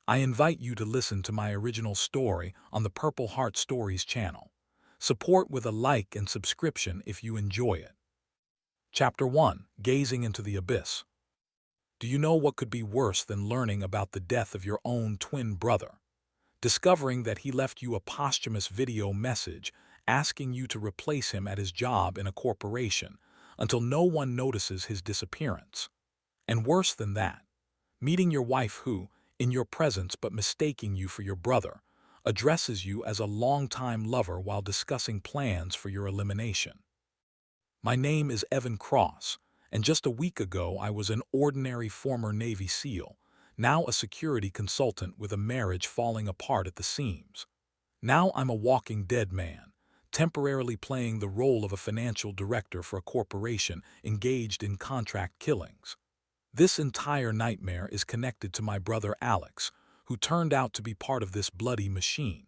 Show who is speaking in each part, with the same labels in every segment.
Speaker 1: I invite you to listen to my original story on the Purple Heart Stories channel. Support with a like and subscription if you enjoy it. Chapter 1: Gazing into the Abyss. Do you know what could be worse than learning about the death of your own twin brother? Discovering that he left you a posthumous video message asking you to replace him at his job in a corporation until no one notices his disappearance. And worse than that, meeting your wife who, in your presence but mistaking you for your brother, addresses you as a longtime lover while discussing plans for your elimination. My name is Evan Cross, and just a week ago I was an ordinary former Navy SEAL, now a security consultant with a marriage falling apart at the seams. Now I'm a walking dead man, temporarily playing the role of a financial director for a corporation engaged in contract killings. This entire nightmare is connected to my brother Alex, who turned out to be part of this bloody machine.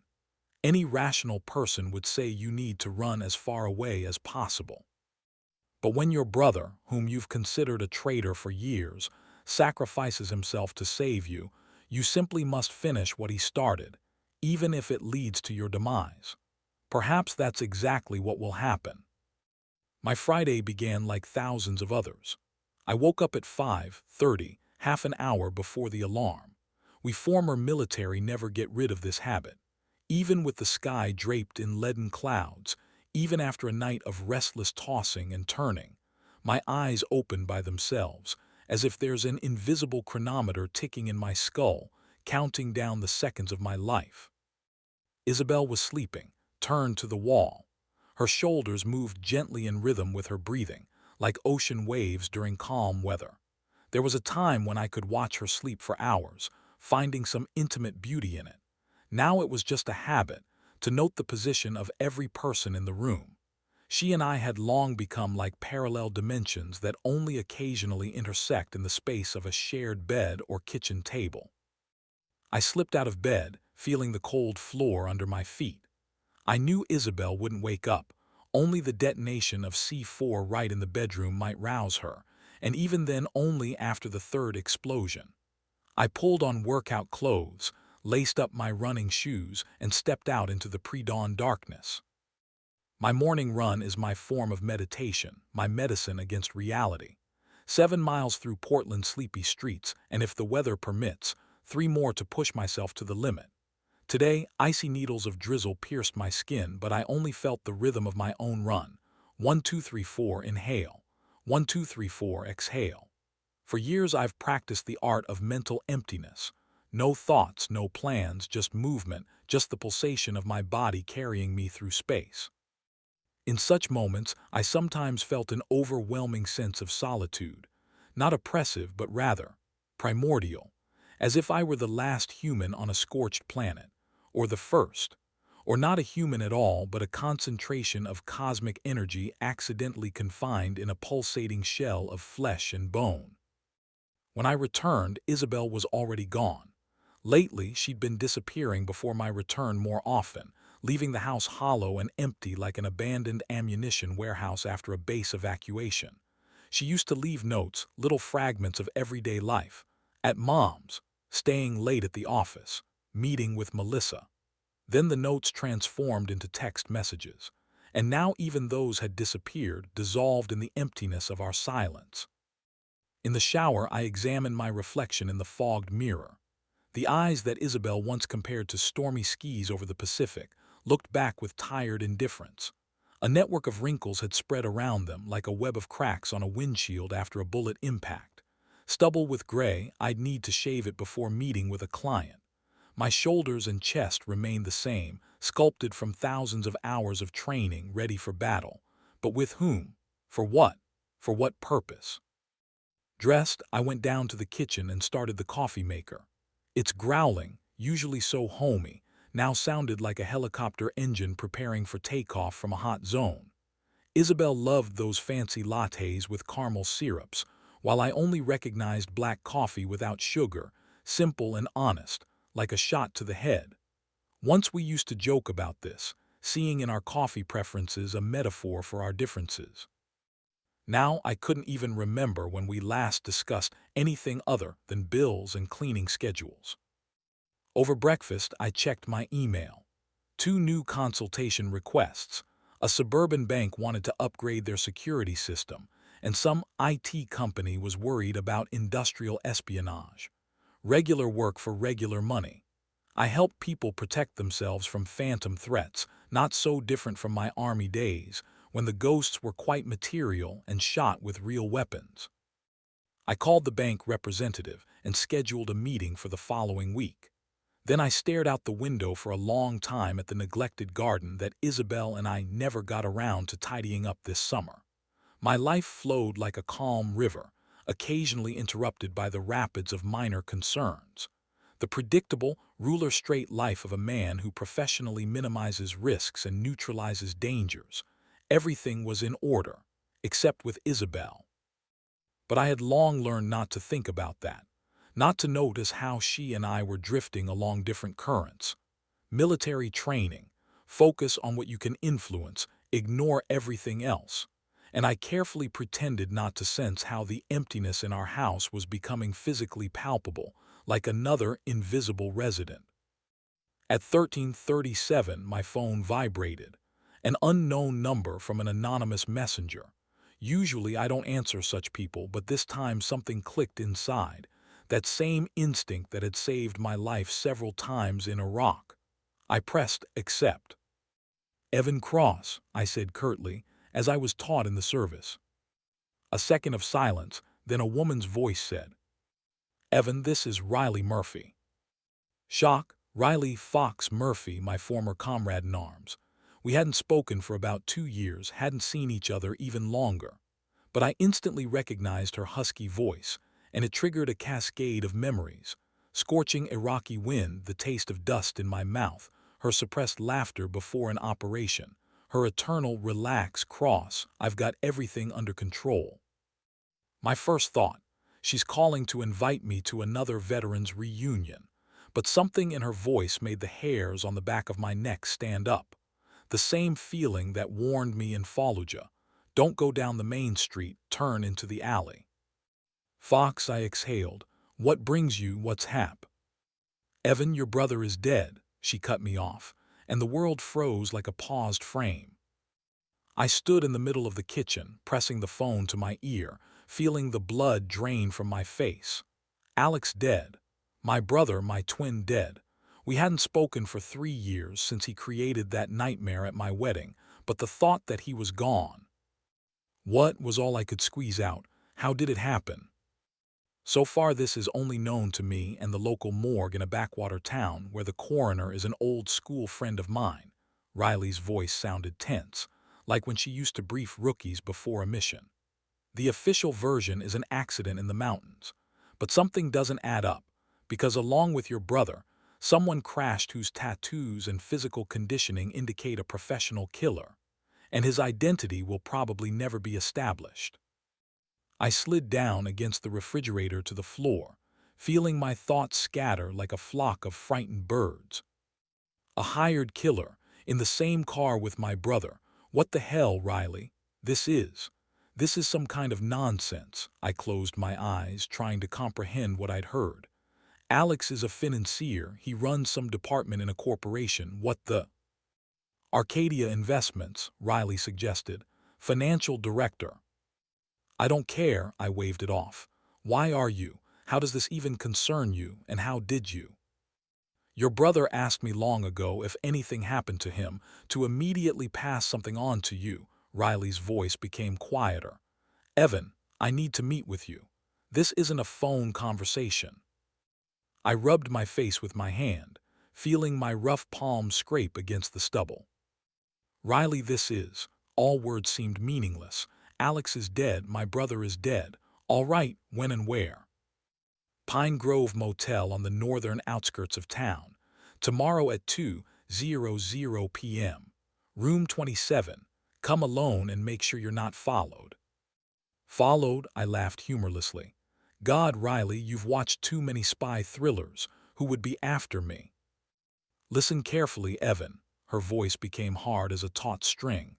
Speaker 1: Any rational person would say you need to run as far away as possible. But when your brother, whom you've considered a traitor for years, sacrifices himself to save you, you simply must finish what he started, even if it leads to your demise. Perhaps that's exactly what will happen. My Friday began like thousands of others. I woke up at 5:30, half an hour before the alarm. We former military never get rid of this habit. Even with the sky draped in leaden clouds, even after a night of restless tossing and turning, my eyes open by themselves, as if there's an invisible chronometer ticking in my skull, counting down the seconds of my life. Isabel was sleeping, turned to the wall. Her shoulders moved gently in rhythm with her breathing, like ocean waves during calm weather. There was a time when I could watch her sleep for hours, finding some intimate beauty in it. Now it was just a habit, to note the position of every person in the room. She and I had long become like parallel dimensions that only occasionally intersect in the space of a shared bed or kitchen table. I slipped out of bed, feeling the cold floor under my feet. I knew Isabel wouldn't wake up. Only the detonation of C4 right in the bedroom might rouse her, and even then only after the third explosion. I pulled on workout clothes, laced up my running shoes, and stepped out into the pre-dawn darkness. My morning run is my form of meditation, my medicine against reality. 7 miles through Portland's sleepy streets, and if the weather permits, 3 more to push myself to the limit. Today, icy needles of drizzle pierced my skin, but I only felt the rhythm of my own run. 1, 2, 3, 4, inhale. 1, 2, 3, 4, exhale. For years I've practiced the art of mental emptiness. No thoughts, no plans, just movement, just the pulsation of my body carrying me through space. In such moments, I sometimes felt an overwhelming sense of solitude. Not oppressive, but rather primordial, as if I were the last human on a scorched planet, or the first, or not a human at all but a concentration of cosmic energy accidentally confined in a pulsating shell of flesh and bone. When I returned, Isabel was already gone. Lately, she'd been disappearing before my return more often, leaving the house hollow and empty like an abandoned ammunition warehouse after a base evacuation. She used to leave notes, little fragments of everyday life. At Mom's, staying late at the office, meeting with Melissa. Then the notes transformed into text messages. And now even those had disappeared, dissolved in the emptiness of our silence. In the shower, I examined my reflection in the fogged mirror. The eyes that Isabel once compared to stormy skis over the Pacific looked back with tired indifference. A network of wrinkles had spread around them like a web of cracks on a windshield after a bullet impact. Stubble with gray, I'd need to shave it before meeting with a client. My shoulders and chest remained the same, sculpted from thousands of hours of training, ready for battle. But with whom? For what? For what purpose? Dressed, I went down to the kitchen and started the coffee maker. Its growling, usually so homey, now sounded like a helicopter engine preparing for takeoff from a hot zone. Isabel loved those fancy lattes with caramel syrups, while I only recognized black coffee without sugar, simple and honest, like a shot to the head. Once we used to joke about this, seeing in our coffee preferences a metaphor for our differences. Now I couldn't even remember when we last discussed anything other than bills and cleaning schedules. Over breakfast, I checked my email. 2 new consultation requests. A suburban bank wanted to upgrade their security system, and some IT company was worried about industrial espionage. Regular work for regular money. I help people protect themselves from phantom threats, not so different from my army days, when the ghosts were quite material and shot with real weapons. I called the bank representative and scheduled a meeting for the following week. Then I stared out the window for a long time at the neglected garden that Isabel and I never got around to tidying up this summer. My life flowed like a calm river, occasionally interrupted by the rapids of minor concerns. The predictable, ruler-straight life of a man who professionally minimizes risks and neutralizes dangers. Everything was in order, except with Isabel. But I had long learned not to think about that, not to notice how she and I were drifting along different currents. Military training, focus on what you can influence, ignore everything else. And I carefully pretended not to sense how the emptiness in our house was becoming physically palpable, like another invisible resident. At 13:37, my phone vibrated. An unknown number from an anonymous messenger. Usually I don't answer such people, but this time something clicked inside. That same instinct that had saved my life several times in Iraq. I pressed accept. "Evan Cross," I said curtly, as I was taught in the service. A second of silence, then a woman's voice said, "Evan, this is Riley Murphy." Shock, Riley Fox Murphy, my former comrade in arms. We hadn't spoken for about 2 years, hadn't seen each other even longer. But I instantly recognized her husky voice, and it triggered a cascade of memories. Scorching Iraqi wind, the taste of dust in my mouth, her suppressed laughter before an operation, her eternal "relax, Cross, I've got everything under control." My first thought, she's calling to invite me to another veterans reunion. But something in her voice made the hairs on the back of my neck stand up. The same feeling that warned me in Fallujah. Don't go down the main street, turn into the alley. "Fox," I exhaled. "What brings you, what's hap?" "Evan, your brother is dead," she cut me off, and the world froze like a paused frame. I stood in the middle of the kitchen, pressing the phone to my ear, feeling the blood drain from my face. Alex dead. My brother, my twin, dead. We hadn't spoken for 3 years since he created that nightmare at my wedding, but the thought that he was gone. What was all I could squeeze out? How did it happen? So far this is only known to me and the local morgue in a backwater town where the coroner is an old school friend of mine. Riley's voice sounded tense, like when she used to brief rookies before a mission. The official version is an accident in the mountains. But something doesn't add up, because along with your brother, someone crashed whose tattoos and physical conditioning indicate a professional killer, and his identity will probably never be established. I slid down against the refrigerator to the floor, feeling my thoughts scatter like a flock of frightened birds. A hired killer, in the same car with my brother. What the hell, Riley? This is some kind of nonsense. I closed my eyes, trying to comprehend what I'd heard. Alex is a financier. He runs some department in a corporation. What the? Arcadia Investments, Riley suggested. Financial director. I don't care, I waved it off. Why are you? How does this even concern you, and how did you? Your brother asked me long ago if anything happened to him, to immediately pass something on to you. Riley's voice became quieter. Evan, I need to meet with you. This isn't a phone conversation. I rubbed my face with my hand, feeling my rough palm scrape against the stubble. Riley, this is. All words seemed meaningless. Alex is dead, my brother is dead. All right, when and where? Pine Grove Motel on the northern outskirts of town. Tomorrow at 2:00 p.m. Room 27. Come alone and make sure you're not followed. Followed? I laughed humorlessly. God, Riley, you've watched too many spy thrillers. Who would be after me? Listen carefully, Evan. Her voice became hard as a taut string.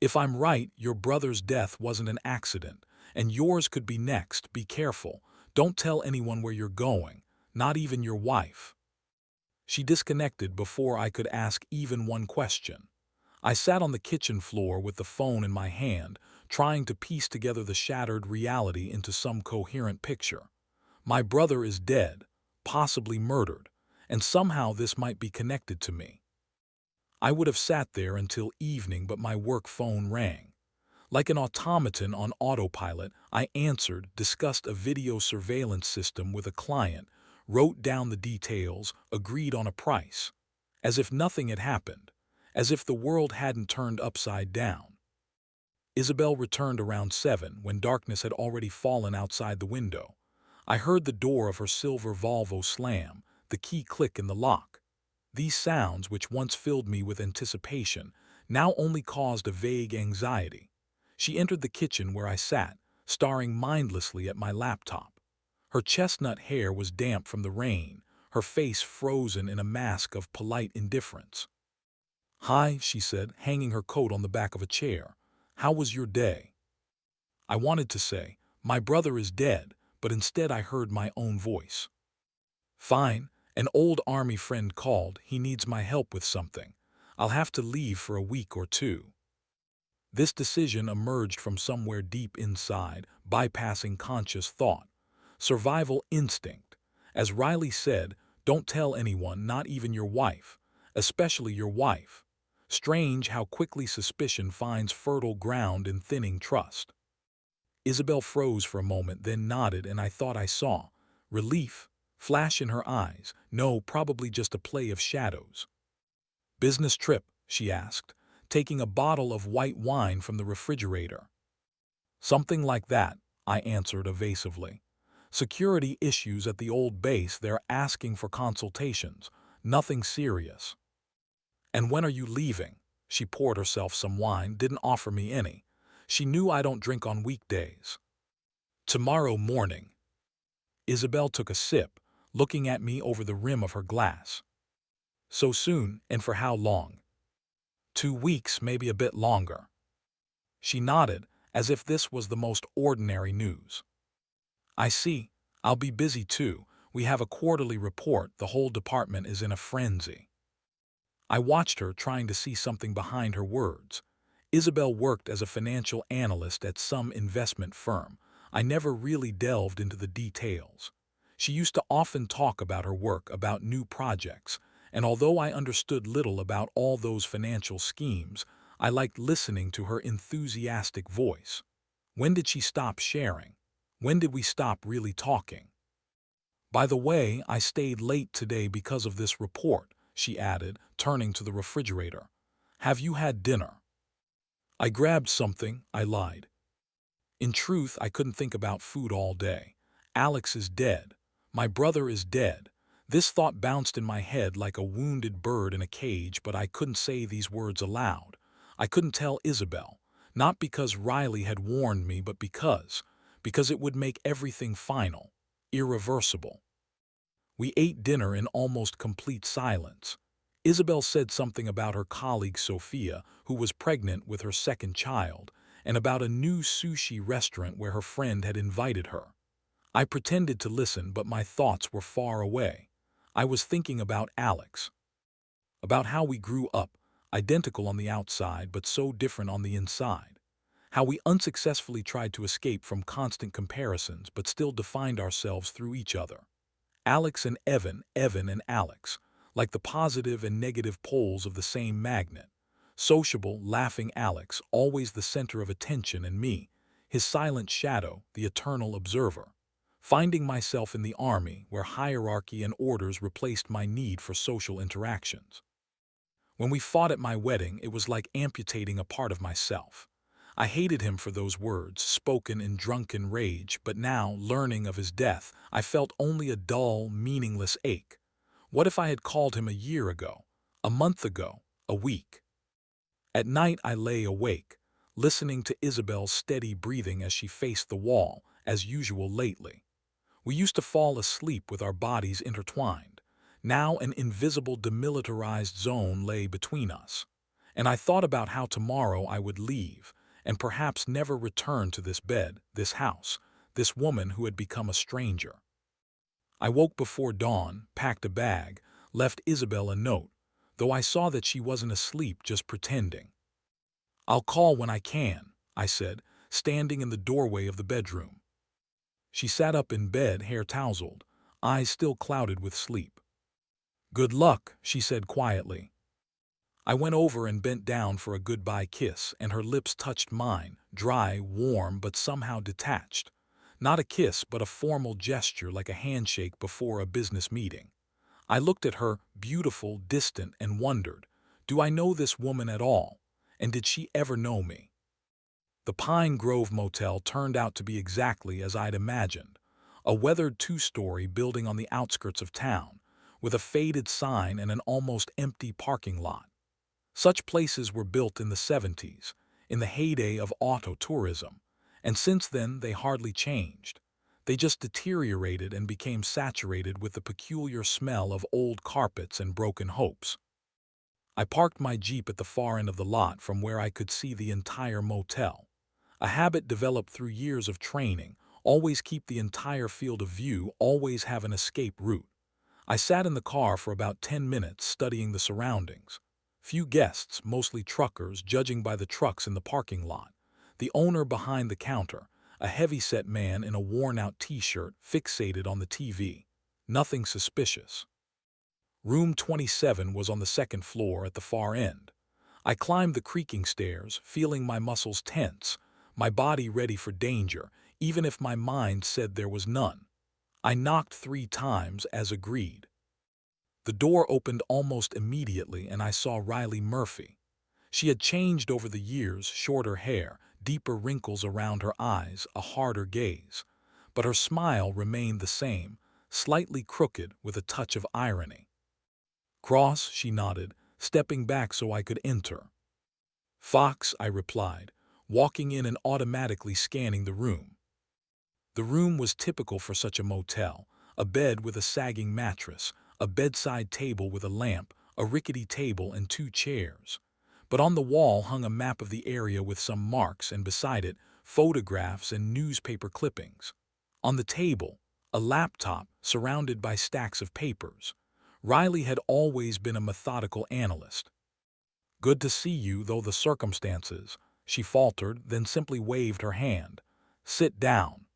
Speaker 1: If I'm right, your brother's death wasn't an accident, and yours could be next. Be careful. Don't tell anyone where you're going, not even your wife. She disconnected before I could ask even one question. I sat on the kitchen floor with the phone in my hand, trying to piece together the shattered reality into some coherent picture. My brother is dead, possibly murdered, and somehow this might be connected to me. I would have sat there until evening, but my work phone rang. Like an automaton on autopilot, I answered, discussed a video surveillance system with a client, wrote down the details, agreed on a price. As if nothing had happened, as if the world hadn't turned upside down. Isabel returned around 7 when darkness had already fallen outside the window. I heard the door of her silver Volvo slam, the key click in the lock. These sounds, which once filled me with anticipation, now only caused a vague anxiety. She entered the kitchen where I sat, staring mindlessly at my laptop. Her chestnut hair was damp from the rain, her face frozen in a mask of polite indifference. "Hi," she said, hanging her coat on the back of a chair. "How was your day?" I wanted to say, "My brother is dead," but instead I heard my own voice. "Fine. An old army friend called. He needs my help with something. I'll have to leave for a week or two." This decision emerged from somewhere deep inside, bypassing conscious thought. Survival instinct. As Riley said, don't tell anyone, not even your wife, especially your wife. Strange how quickly suspicion finds fertile ground in thinning trust. Isabel froze for a moment, then nodded, and I thought I saw relief flash in her eyes. No, probably just a play of shadows. "Business trip?" she asked, taking a bottle of white wine from the refrigerator. "Something like that," I answered evasively. "Security issues at the old base, they're asking for consultations. Nothing serious." "And when are you leaving?" She poured herself some wine, didn't offer me any. She knew I don't drink on weekdays. "Tomorrow morning." Isabel took a sip, looking at me over the rim of her glass. "So soon, and for how long?" "2 weeks, maybe a bit longer." She nodded, as if this was the most ordinary news. "I see. I'll be busy too. We have a quarterly report. The whole department is in a frenzy." I watched her, trying to see something behind her words. Isabel worked as a financial analyst at some investment firm. I never really delved into the details. She used to often talk about her work, about new projects, and although I understood little about all those financial schemes, I liked listening to her enthusiastic voice. When did she stop sharing? When did we stop really talking? "By the way, I stayed late today because of this report," she added, turning to the refrigerator. "Have you had dinner?" "I grabbed something," I lied. In truth, I couldn't think about food all day. Alex is dead. My brother is dead. This thought bounced in my head like a wounded bird in a cage, but I couldn't say these words aloud. I couldn't tell Isabel, not because Riley had warned me, but because it would make everything final, irreversible. We ate dinner in almost complete silence. Isabel said something about her colleague Sophia, who was pregnant with her second child, and about a new sushi restaurant where her friend had invited her. I pretended to listen, but my thoughts were far away. I was thinking about Alex, about how we grew up, identical on the outside but so different on the inside. How we unsuccessfully tried to escape from constant comparisons but still defined ourselves through each other. Alex and Evan, Evan and Alex, like the positive and negative poles of the same magnet. Sociable, laughing Alex, always the center of attention, and me, his silent shadow, the eternal observer. Finding myself in the army, where hierarchy and orders replaced my need for social interactions. When we fought at my wedding, it was like amputating a part of myself. I hated him for those words, spoken in drunken rage, but now, learning of his death, I felt only a dull, meaningless ache. What if I had called him a year ago, a month ago, a week? At night I lay awake, listening to Isabel's steady breathing as she faced the wall, as usual lately. We used to fall asleep with our bodies intertwined. Now an invisible demilitarized zone lay between us. And I thought about how tomorrow I would leave, and perhaps never return to this bed, this house, this woman who had become a stranger. I woke before dawn, packed a bag, left Isabel a note, though I saw that she wasn't asleep, just pretending. "I'll call when I can," I said, standing in the doorway of the bedroom. She sat up in bed, hair tousled, eyes still clouded with sleep. "Good luck," she said quietly. I went over and bent down for a goodbye kiss, and her lips touched mine, dry, warm, but somehow detached. Not a kiss, but a formal gesture, like a handshake before a business meeting. I looked at her, beautiful, distant, and wondered, do I know this woman at all? And did she ever know me? The Pine Grove Motel turned out to be exactly as I'd imagined. A weathered two-story building on the outskirts of town, with a faded sign and an almost empty parking lot. Such places were built in the 70s, in the heyday of auto tourism, and since then they hardly changed. They just deteriorated and became saturated with the peculiar smell of old carpets and broken hopes. I parked my Jeep at the far end of the lot from where I could see the entire motel. A habit developed through years of training: always keep the entire field of view, always have an escape route. I sat in the car for about 10 minutes studying the surroundings. Few guests, mostly truckers, judging by the trucks in the parking lot. The owner behind the counter, a heavy-set man in a worn-out t-shirt, fixated on the TV. Nothing suspicious. Room 27 was on the second floor at the far end. I climbed the creaking stairs, feeling my muscles tense, my body ready for danger, even if my mind said there was none. I knocked 3 times as agreed. The door opened almost immediately, and I saw Riley Murphy. She had changed over the years: shorter hair, deeper wrinkles around her eyes, a harder gaze. But her smile remained the same, slightly crooked with a touch of irony. "Cross," she nodded, stepping back so I could enter. "Fox," I replied, walking in and automatically scanning the room. The room was typical for such a motel: a bed with a sagging mattress, a bedside table with a lamp, a rickety table and 2 chairs. But on the wall hung a map of the area with some marks, and beside it, photographs and newspaper clippings. On the table, a laptop surrounded by stacks of papers. Riley had always been a methodical analyst. "Good to see you, though the circumstances," she faltered, then simply waved her hand. "Sit down."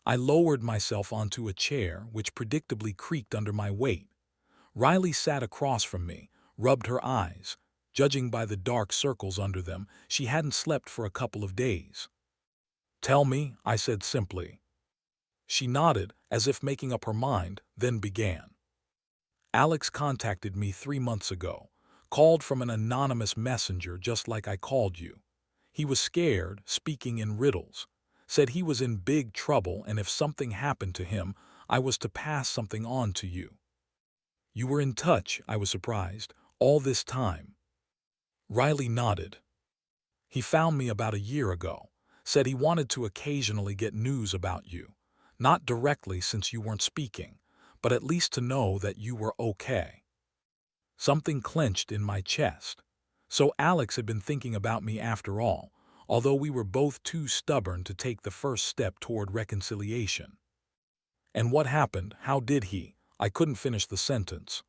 Speaker 1: I lowered myself onto a chair, which predictably creaked under my weight. Riley sat across from me, rubbed her eyes. Judging by the dark circles under them, she hadn't slept for a couple of days. "Tell me," I said simply. She nodded, as if making up her mind, then began. "Alex contacted me 3 months ago, called from an anonymous messenger just like I called you. He was scared, speaking in riddles. Said he was in big trouble, and if something happened to him, I was to pass something on to you." "You were in touch," I was surprised, "all this time?" Riley nodded. "He found me about a year ago. Said he wanted to occasionally get news about you. Not directly, since you weren't speaking, but at least to know that you were okay." Something clenched in my chest. So Alex had been thinking about me after all, although we were both too stubborn to take the first step toward reconciliation. "And what happened? How did he—" I couldn't finish the sentence.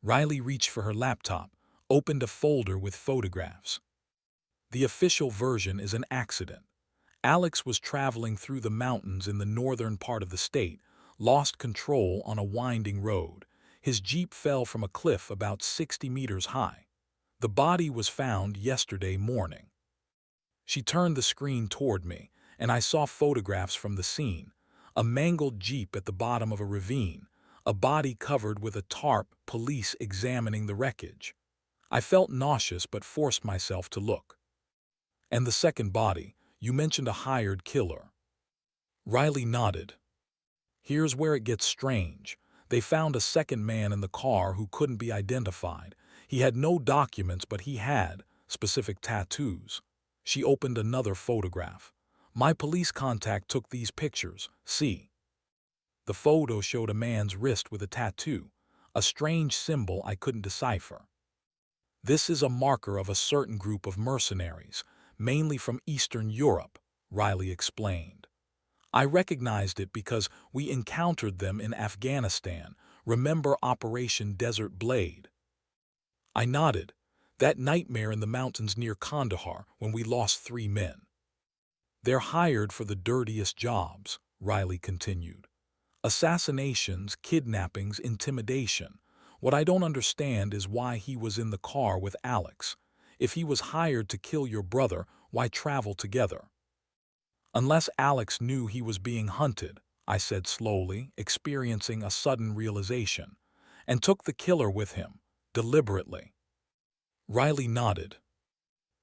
Speaker 1: Riley reached for her laptop, opened a folder with photographs. "The official version is an accident. Alex was traveling through the mountains in the northern part of the state, lost control on a winding road. His Jeep fell from a cliff about 60 meters high. The body was found yesterday morning." She turned the screen toward me, and I saw photographs from the scene: a mangled Jeep at the bottom of a ravine, a body covered with a tarp, police examining the wreckage. I felt nauseous but forced myself to look. "And the second body, you mentioned a hired killer." Riley nodded. "Here's where it gets strange. They found a second man in the car who couldn't be identified. He had no documents, but he had specific tattoos." She opened another photograph. "My police contact took these pictures. See." The photo showed a man's wrist with a tattoo, a strange symbol I couldn't decipher. "This is a marker of a certain group of mercenaries, mainly from Eastern Europe," Riley explained. "I recognized it because we encountered them in Afghanistan, Remember Operation Desert Blade? I nodded. That nightmare in the mountains near Kandahar when we lost 3 men. They're hired for the dirtiest jobs, Riley continued. Assassinations, kidnappings, intimidation. What I don't understand is why he was in the car with Alex. If he was hired to kill your brother, why travel together? Unless Alex knew he was being hunted, I said slowly, experiencing a sudden realization, and took the killer with him, deliberately. Riley nodded.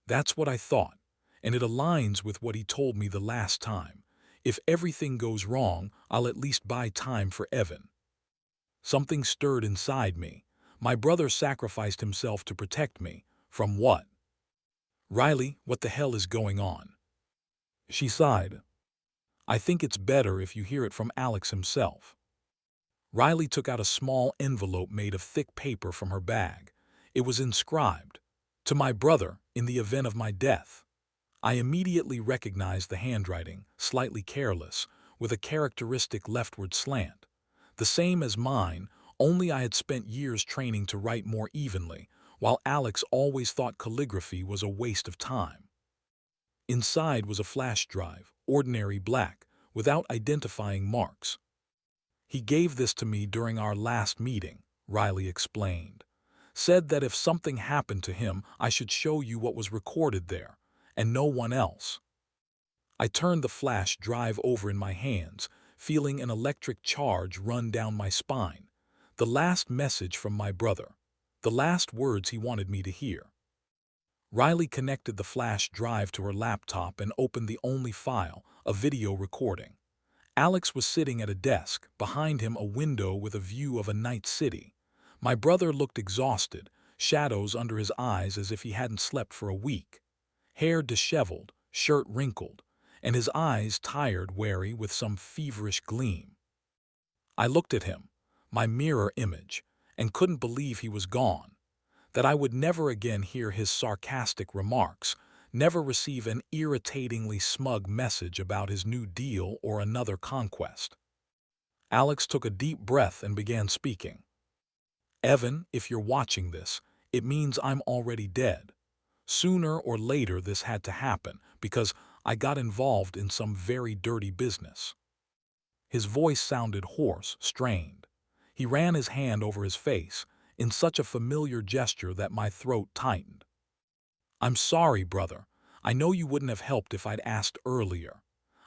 Speaker 1: That's what I thought, and it aligns with what he told me the last time. If everything goes wrong, I'll at least buy time for Evan. Something stirred inside me. My brother sacrificed himself to protect me. From what? Riley, what the hell is going on? She sighed. I think it's better if you hear it from Alex himself. Riley took out a small envelope made of thick paper from her bag. It was inscribed, "To my brother, in the event of my death." I immediately recognized the handwriting, slightly careless, with a characteristic leftward slant. The same as mine, only I had spent years training to write more evenly, while Alex always thought calligraphy was a waste of time. Inside was a flash drive, ordinary black, without identifying marks. He gave this to me during our last meeting, Riley explained. Said that if something happened to him, I should show you what was recorded there, and no one else. I turned the flash drive over in my hands, feeling an electric charge run down my spine. The last message from my brother. The last words he wanted me to hear. Riley connected the flash drive to her laptop and opened the only file, a video recording. Alex was sitting at a desk, behind him a window with a view of a night city. My brother looked exhausted, shadows under his eyes as if he hadn't slept for a week. Hair disheveled, shirt wrinkled, and his eyes tired, wary, with some feverish gleam. I looked at him, my mirror image, and couldn't believe he was gone. That I would never again hear his sarcastic remarks, never receive an irritatingly smug message about his new deal or another conquest. Alex took a deep breath and began speaking. Evan, if you're watching this, it means I'm already dead. Sooner or later this had to happen because I got involved in some very dirty business. His voice sounded hoarse, strained. He ran his hand over his face, in such a familiar gesture that my throat tightened. I'm sorry, brother. I know you wouldn't have helped if I'd asked earlier.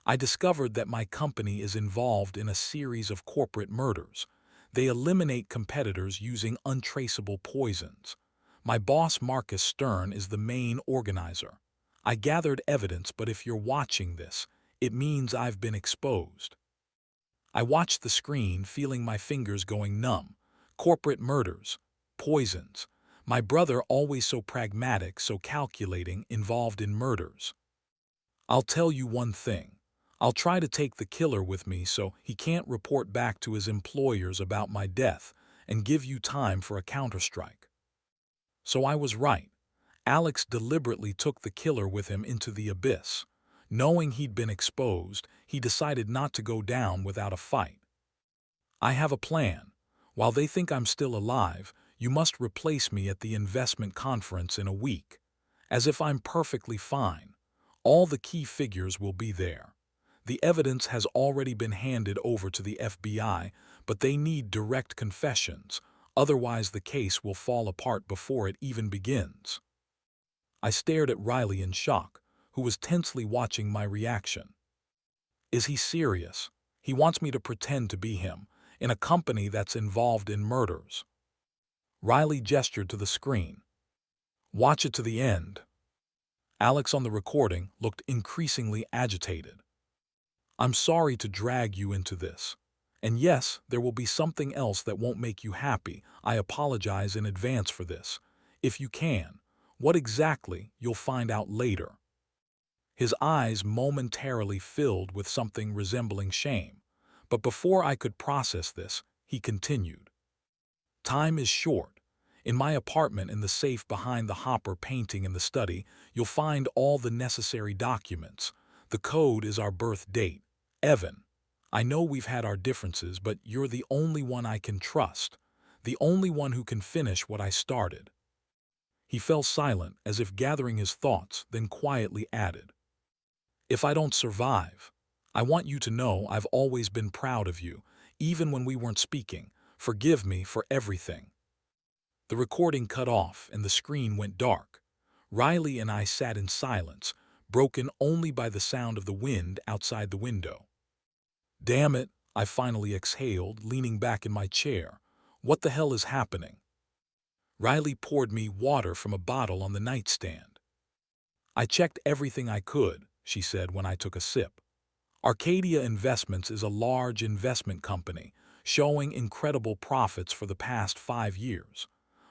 Speaker 1: I discovered that my company is involved in a series of corporate murders. They eliminate competitors using untraceable poisons. My boss, Marcus Stern, is the main organizer. I gathered evidence, but if you're watching this, it means I've been exposed. I watched the screen, feeling my fingers going numb. Corporate murders, poisons. My brother, always so pragmatic, so calculating, involved in murders. I'll tell you one thing. I'll try to take the killer with me so he can't report back to his employers about my death and give you time for a counterstrike. So I was right. Alex deliberately took the killer with him into the abyss. Knowing he'd been exposed, he decided not to go down without a fight. I have a plan. While they think I'm still alive, you must replace me at the investment conference in a week. As if I'm perfectly fine. All the key figures will be there. The evidence has already been handed over to the FBI, but they need direct confessions, otherwise the case will fall apart before it even begins. I stared at Riley in shock, who was tensely watching my reaction. Is he serious? He wants me to pretend to be him, in a company that's involved in murders. Riley gestured to the screen. Watch it to the end. Alex on the recording looked increasingly agitated. I'm sorry to drag you into this. And yes, there will be something else that won't make you happy. I apologize in advance for this. If you can, what exactly, you'll find out later. His eyes momentarily filled with something resembling shame. But before I could process this, he continued. Time is short. In my apartment in the safe behind the Hopper painting in the study, you'll find all the necessary documents. The code is our birth date. Evan. I know we've had our differences, but you're the only one I can trust, the only one who can finish what I started." He fell silent, as if gathering his thoughts, then quietly added, "If I don't survive, I want you to know I've always been proud of you, even when we weren't speaking. Forgive me for everything." The recording cut off and the screen went dark. Riley and I sat in silence, broken only by the sound of the wind outside the window. "Damn it," I finally exhaled, leaning back in my chair. "What the hell is happening?" Riley poured me water from a bottle on the nightstand. "I checked everything I could," she said when I took a sip. "Arcadia Investments is a large investment company, showing incredible profits for the past 5 years.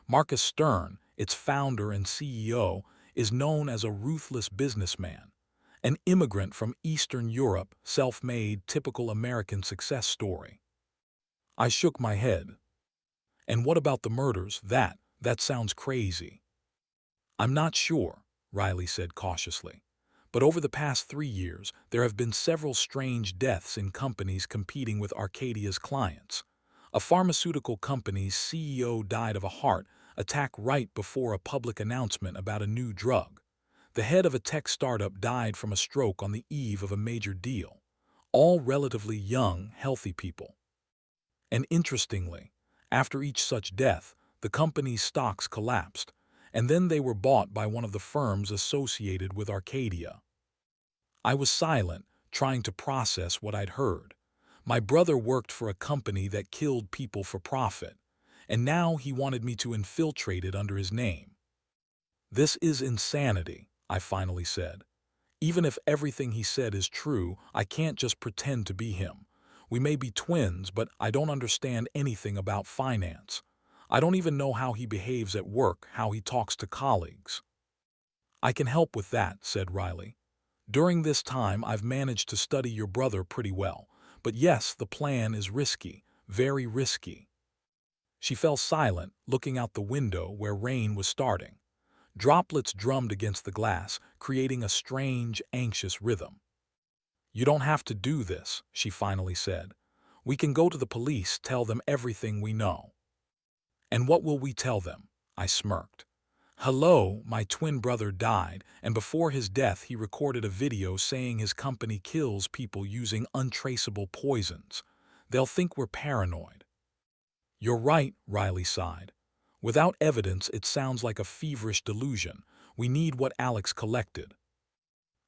Speaker 1: Marcus Stern, its founder and CEO, is known as a ruthless businessman, an immigrant from Eastern Europe, self-made, typical American success story." I shook my head. "And what about the murders? That sounds crazy." "I'm not sure," Riley said cautiously. "But over the past 3 years, there have been several strange deaths in companies competing with Arcadia's clients. A pharmaceutical company's CEO died of a heart attack right before a public announcement about a new drug. The head of a tech startup died from a stroke on the eve of a major deal. All relatively young, healthy people. And interestingly, after each such death, the company's stocks collapsed, and then they were bought by one of the firms associated with Arcadia." I was silent, trying to process what I'd heard. My brother worked for a company that killed people for profit, and now he wanted me to infiltrate it under his name. "This is insanity," I finally said. "Even if everything he said is true, I can't just pretend to be him. We may be twins, but I don't understand anything about finance. I don't even know how he behaves at work, how he talks to colleagues." "I can help with that," said Riley. "During this time, I've managed to study your brother pretty well. But yes, the plan is risky, very risky." She fell silent, looking out the window where rain was starting. Droplets drummed against the glass, creating a strange, anxious rhythm. "You don't have to do this," she finally said. "We can go to the police, tell them everything we know." "And what will we tell them?" I smirked. "Hello, my twin brother died, and before his death he recorded a video saying his company kills people using untraceable poisons. They'll think we're paranoid." "You're right," Riley sighed. "Without evidence, it sounds like a feverish delusion. We need what Alex collected."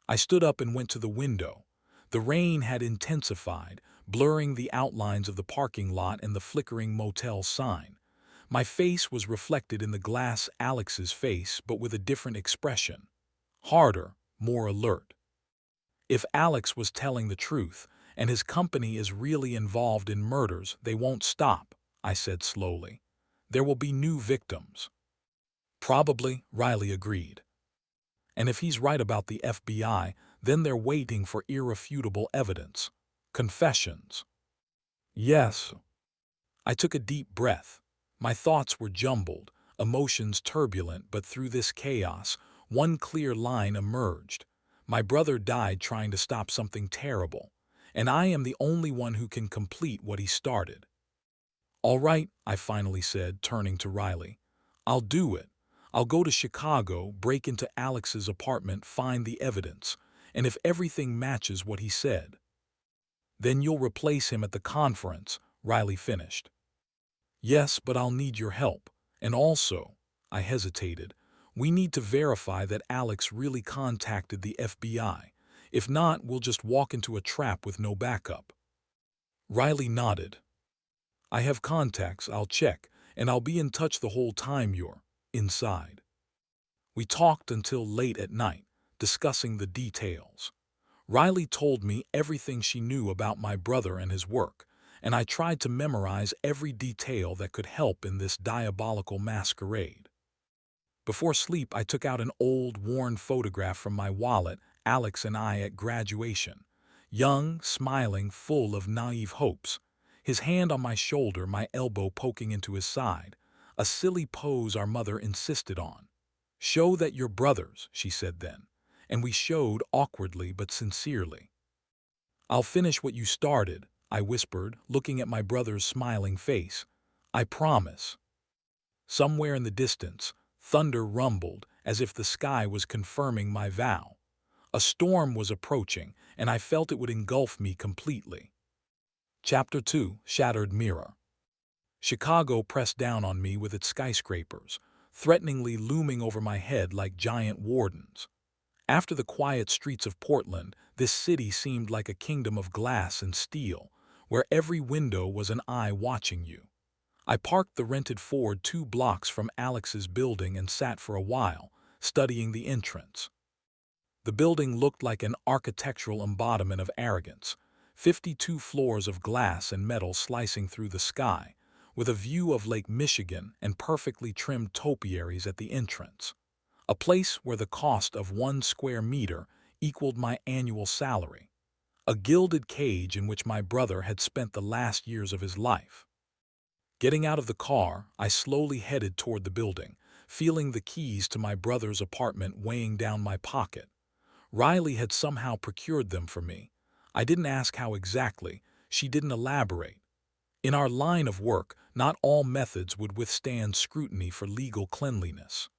Speaker 1: I stood up and went to the window. The rain had intensified, blurring the outlines of the parking lot and the flickering motel sign. My face was reflected in the glass, Alex's face, but with a different expression. Harder, more alert. "If Alex was telling the truth, and his company is really involved in murders, they won't stop," I said slowly. "There will be new victims." "Probably," Riley agreed. "And if he's right about the FBI, then they're waiting for irrefutable evidence. Confessions." "Yes." I took a deep breath. My thoughts were jumbled, emotions turbulent, but through this chaos, one clear line emerged. My brother died trying to stop something terrible, and I am the only one who can complete what he started. "All right," I finally said, turning to Riley. "I'll do it. I'll go to Chicago, break into Alex's apartment, find the evidence, and if everything matches what he said." "Then you'll replace him at the conference," Riley finished. "Yes, but I'll need your help. And also," I hesitated, "we need to verify that Alex really contacted the FBI. If not, we'll just walk into a trap with no backup." Riley nodded. "I have contacts, I'll check, and I'll be in touch the whole time you're inside." We talked until late at night, discussing the details. Riley told me everything she knew about my brother and his work, and I tried to memorize every detail that could help in this diabolical masquerade. Before sleep, I took out an old, worn photograph from my wallet, Alex and I at graduation. Young, smiling, full of naive hopes. His hand on my shoulder, my elbow poking into his side. A silly pose our mother insisted on. "Show that you're brothers," she said then. And we showed, awkwardly but sincerely. "I'll finish what you started," I whispered, looking at my brother's smiling face. "I promise." Somewhere in the distance, thunder rumbled as if the sky was confirming my vow. A storm was approaching, and I felt it would engulf me completely. Chapter 2: Shattered Mirror. Chicago pressed down on me with its skyscrapers, threateningly looming over my head like giant wardens. After the quiet streets of Portland, this city seemed like a kingdom of glass and steel, where every window was an eye watching you. I parked the rented Ford 2 blocks from Alex's building and sat for a while, studying the entrance. The building looked like an architectural embodiment of arrogance, 52 floors of glass and metal slicing through the sky, with a view of Lake Michigan and perfectly trimmed topiaries at the entrance. A place where the cost of 1 square meter equaled my annual salary. A gilded cage in which my brother had spent the last years of his life. Getting out of the car, I slowly headed toward the building, feeling the keys to my brother's apartment weighing down my pocket. Riley had somehow procured them for me. I didn't ask how exactly, she didn't elaborate. In our line of work, not all methods would withstand scrutiny for legal cleanliness.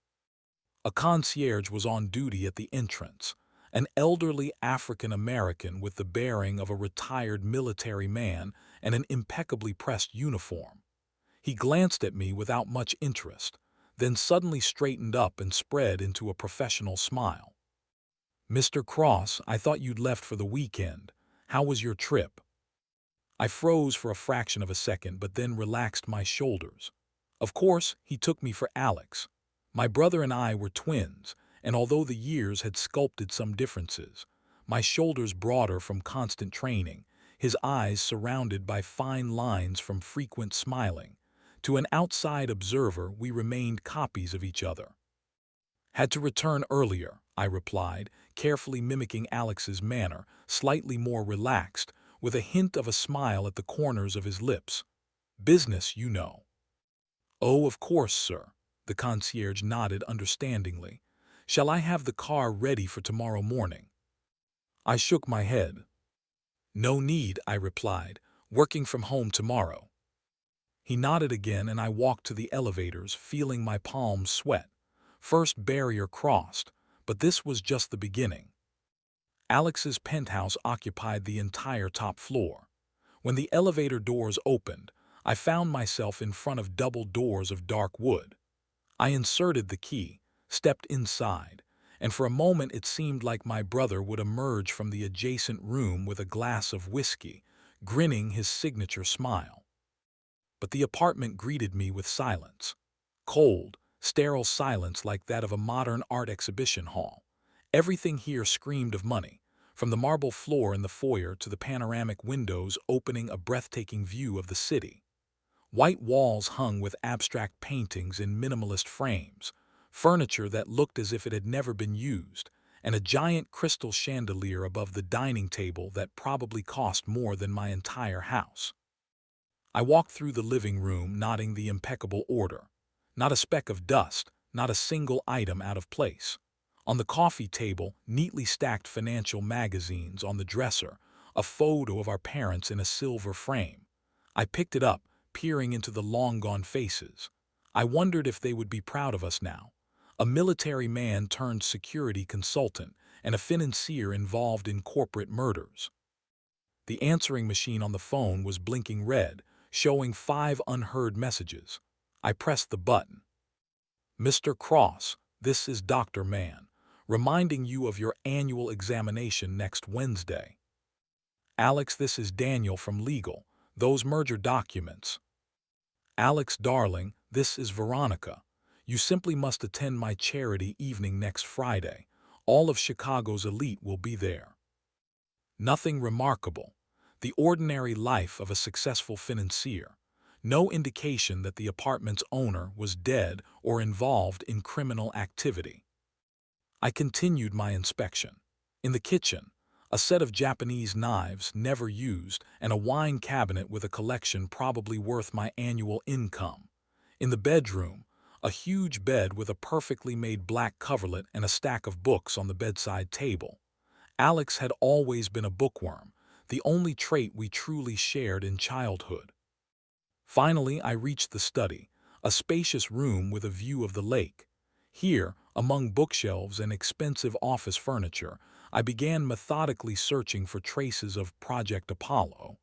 Speaker 1: A concierge was on duty at the entrance, an elderly African-American with the bearing of a retired military man and an impeccably pressed uniform. He glanced at me without much interest, then suddenly straightened up and spread into a professional smile. "Mr. Cross, I thought you'd left for the weekend. How was your trip?" I froze for a fraction of a second, but then relaxed my shoulders. Of course, he took me for Alex. My brother and I were twins, and although the years had sculpted some differences, my shoulders broader from constant training, his eyes surrounded by fine lines from frequent smiling, to an outside observer we remained copies of each other. "Had to return earlier," I replied, carefully mimicking Alex's manner, slightly more relaxed, with a hint of a smile at the corners of his lips. "Business, you know." "Oh, of course, sir." The concierge nodded understandingly. "Shall I have the car ready for tomorrow morning?" I shook my head. "No need," I replied, "working from home tomorrow." He nodded again, and I walked to the elevators, feeling my palms sweat. First barrier crossed, but this was just the beginning. Alex's penthouse occupied the entire top floor. When the elevator doors opened, I found myself in front of double doors of dark wood. I inserted the key, stepped inside, and for a moment it seemed like my brother would emerge from the adjacent room with a glass of whiskey, grinning his signature smile. But the apartment greeted me with silence. Cold, sterile silence like that of a modern art exhibition hall. Everything here screamed of money, from the marble floor in the foyer to the panoramic windows opening a breathtaking view of the city. White walls hung with abstract paintings in minimalist frames, furniture that looked as if it had never been used, and a giant crystal chandelier above the dining table that probably cost more than my entire house. I walked through the living room, noting the impeccable order. Not a speck of dust, not a single item out of place. On the coffee table, neatly stacked financial magazines. On the dresser, a photo of our parents in a silver frame. I picked it up, peering into the long-gone faces. I wondered if they would be proud of us now. A military man turned security consultant, and a financier involved in corporate murders. The answering machine on the phone was blinking red, showing 5 unheard messages. I pressed the button. "Mr. Cross, this is Dr. Mann, reminding you of your annual examination next Wednesday." "Alex, this is Daniel from legal. Those merger documents." "Alex, darling, this is Veronica. You simply must attend my charity evening next Friday. All of Chicago's elite will be there." Nothing remarkable. The ordinary life of a successful financier. No indication that the apartment's owner was dead or involved in criminal activity. I continued my inspection. In the kitchen, a set of Japanese knives never used and a wine cabinet with a collection probably worth my annual income. In the bedroom, a huge bed with a perfectly made black coverlet and a stack of books on the bedside table. Alex had always been a bookworm, the only trait we truly shared in childhood. Finally, I reached the study, a spacious room with a view of the lake. Here, among bookshelves and expensive office furniture, I began methodically searching for traces of Project Apollo.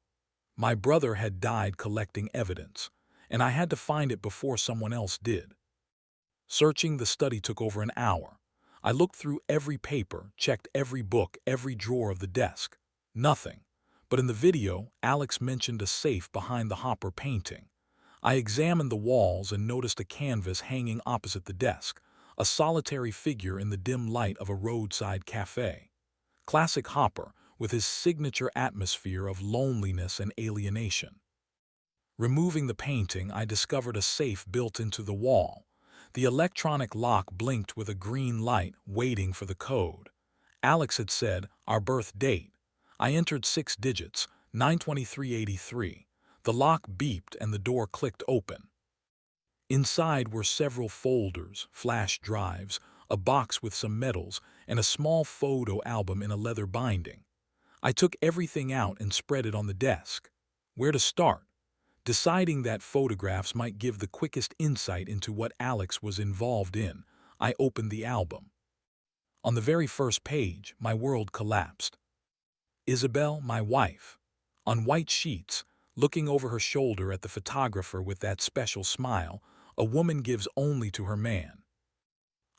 Speaker 1: My brother had died collecting evidence, and I had to find it before someone else did. Searching the study took over an hour. I looked through every paper, checked every book, every drawer of the desk. Nothing. But in the video, Alex mentioned a safe behind the Hopper painting. I examined the walls and noticed a canvas hanging opposite the desk, a solitary figure in the dim light of a roadside cafe. Classic Hopper, with his signature atmosphere of loneliness and alienation. Removing the painting, I discovered a safe built into the wall. The electronic lock blinked with a green light, waiting for the code. Alex had said, our birth date. I entered 6 digits, 92383. The lock beeped and the door clicked open. Inside were several folders, flash drives, a box with some medals, and a small photo album in a leather binding. I took everything out and spread it on the desk. Where to start? Deciding that photographs might give the quickest insight into what Alex was involved in, I opened the album. On the very first page, my world collapsed. Isabel, my wife. On white sheets, looking over her shoulder at the photographer with that special smile, a woman gives only to her man.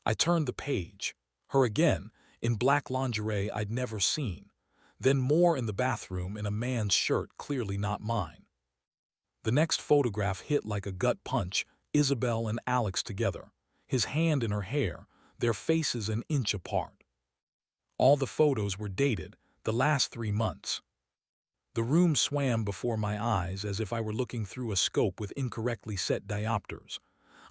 Speaker 1: I turned the page. Her again, in black lingerie I'd never seen. Then more in the bathroom in a man's shirt clearly not mine. The next photograph hit like a gut punch, Isabel and Alex together, his hand in her hair, their faces an inch apart. All the photos were dated, the last 3 months. The room swam before my eyes as if I were looking through a scope with incorrectly set diopters.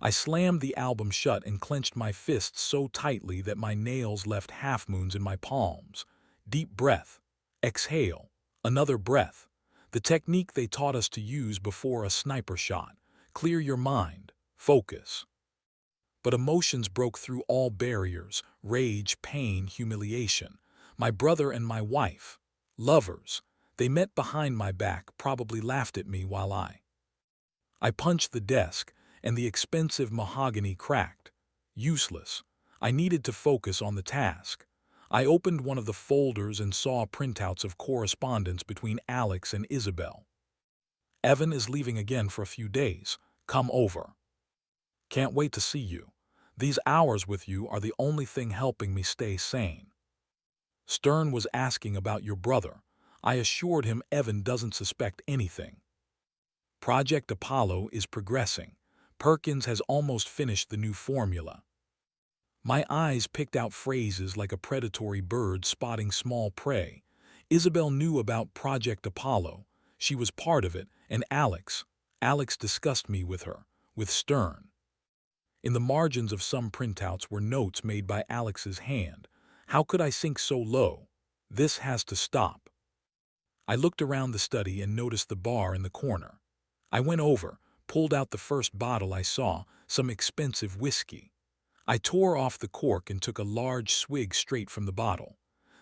Speaker 1: I slammed the album shut and clenched my fists so tightly that my nails left half-moons in my palms. Deep breath. Exhale. Another breath. The technique they taught us to use before a sniper shot. Clear your mind. Focus. But emotions broke through all barriers: rage, pain, humiliation. My brother and my wife. Lovers. They met behind my back, probably laughed at me while I punched the desk, and the expensive mahogany cracked. Useless. I needed to focus on the task. I opened one of the folders and saw printouts of correspondence between Alex and Isabel. Evan is leaving again for a few days. Come over. Can't wait to see you. These hours with you are the only thing helping me stay sane. Stern was asking about your brother. I assured him Evan doesn't suspect anything. Project Apollo is progressing. Perkins has almost finished the new formula. My eyes picked out phrases like a predatory bird spotting small prey. Isabel knew about Project Apollo. She was part of it, and Alex discussed me with her, with Stern. In the margins of some printouts were notes made by Alex's hand. How could I sink so low? This has to stop. I looked around the study and noticed the bar in the corner. I went over, pulled out the first bottle I saw, some expensive whiskey. I tore off the cork and took a large swig straight from the bottle.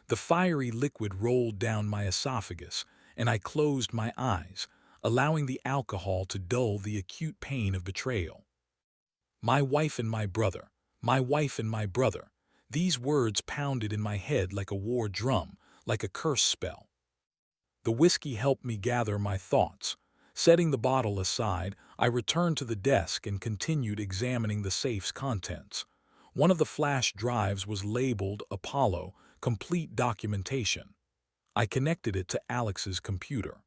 Speaker 1: The fiery liquid rolled down my esophagus, and I closed my eyes, allowing the alcohol to dull the acute pain of betrayal. My wife and my brother, my wife and my brother. These words pounded in my head like a war drum, like a curse spell. The whiskey helped me gather my thoughts. Setting the bottle aside, I returned to the desk and continued examining the safe's contents. One of the flash drives was labeled Apollo, complete documentation. I connected it to Alex's computer.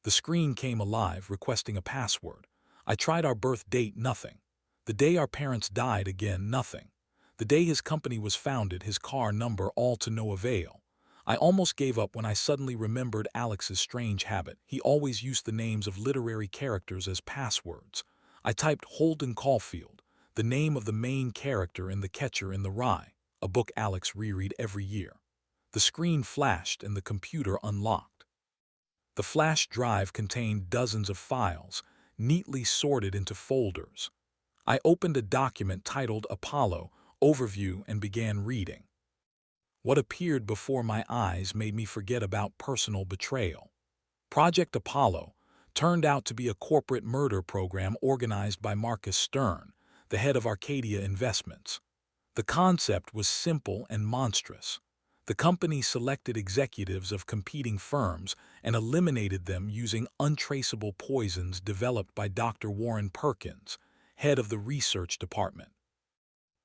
Speaker 1: The screen came alive, requesting a password. I tried our birth date, nothing. The day our parents died, again, nothing. The day his company was founded, his car number, all to no avail. I almost gave up when I suddenly remembered Alex's strange habit. He always used the names of literary characters as passwords. I typed Holden Caulfield, the name of the main character in The Catcher in the Rye, a book Alex reread every year. The screen flashed and the computer unlocked. The flash drive contained dozens of files, neatly sorted into folders. I opened a document titled Apollo Overview and began reading. What appeared before my eyes made me forget about personal betrayal. Project Apollo turned out to be a corporate murder program organized by Marcus Stern, the head of Arcadia Investments. The concept was simple and monstrous. The company selected executives of competing firms and eliminated them using untraceable poisons developed by Dr. Warren Perkins, head of the research department.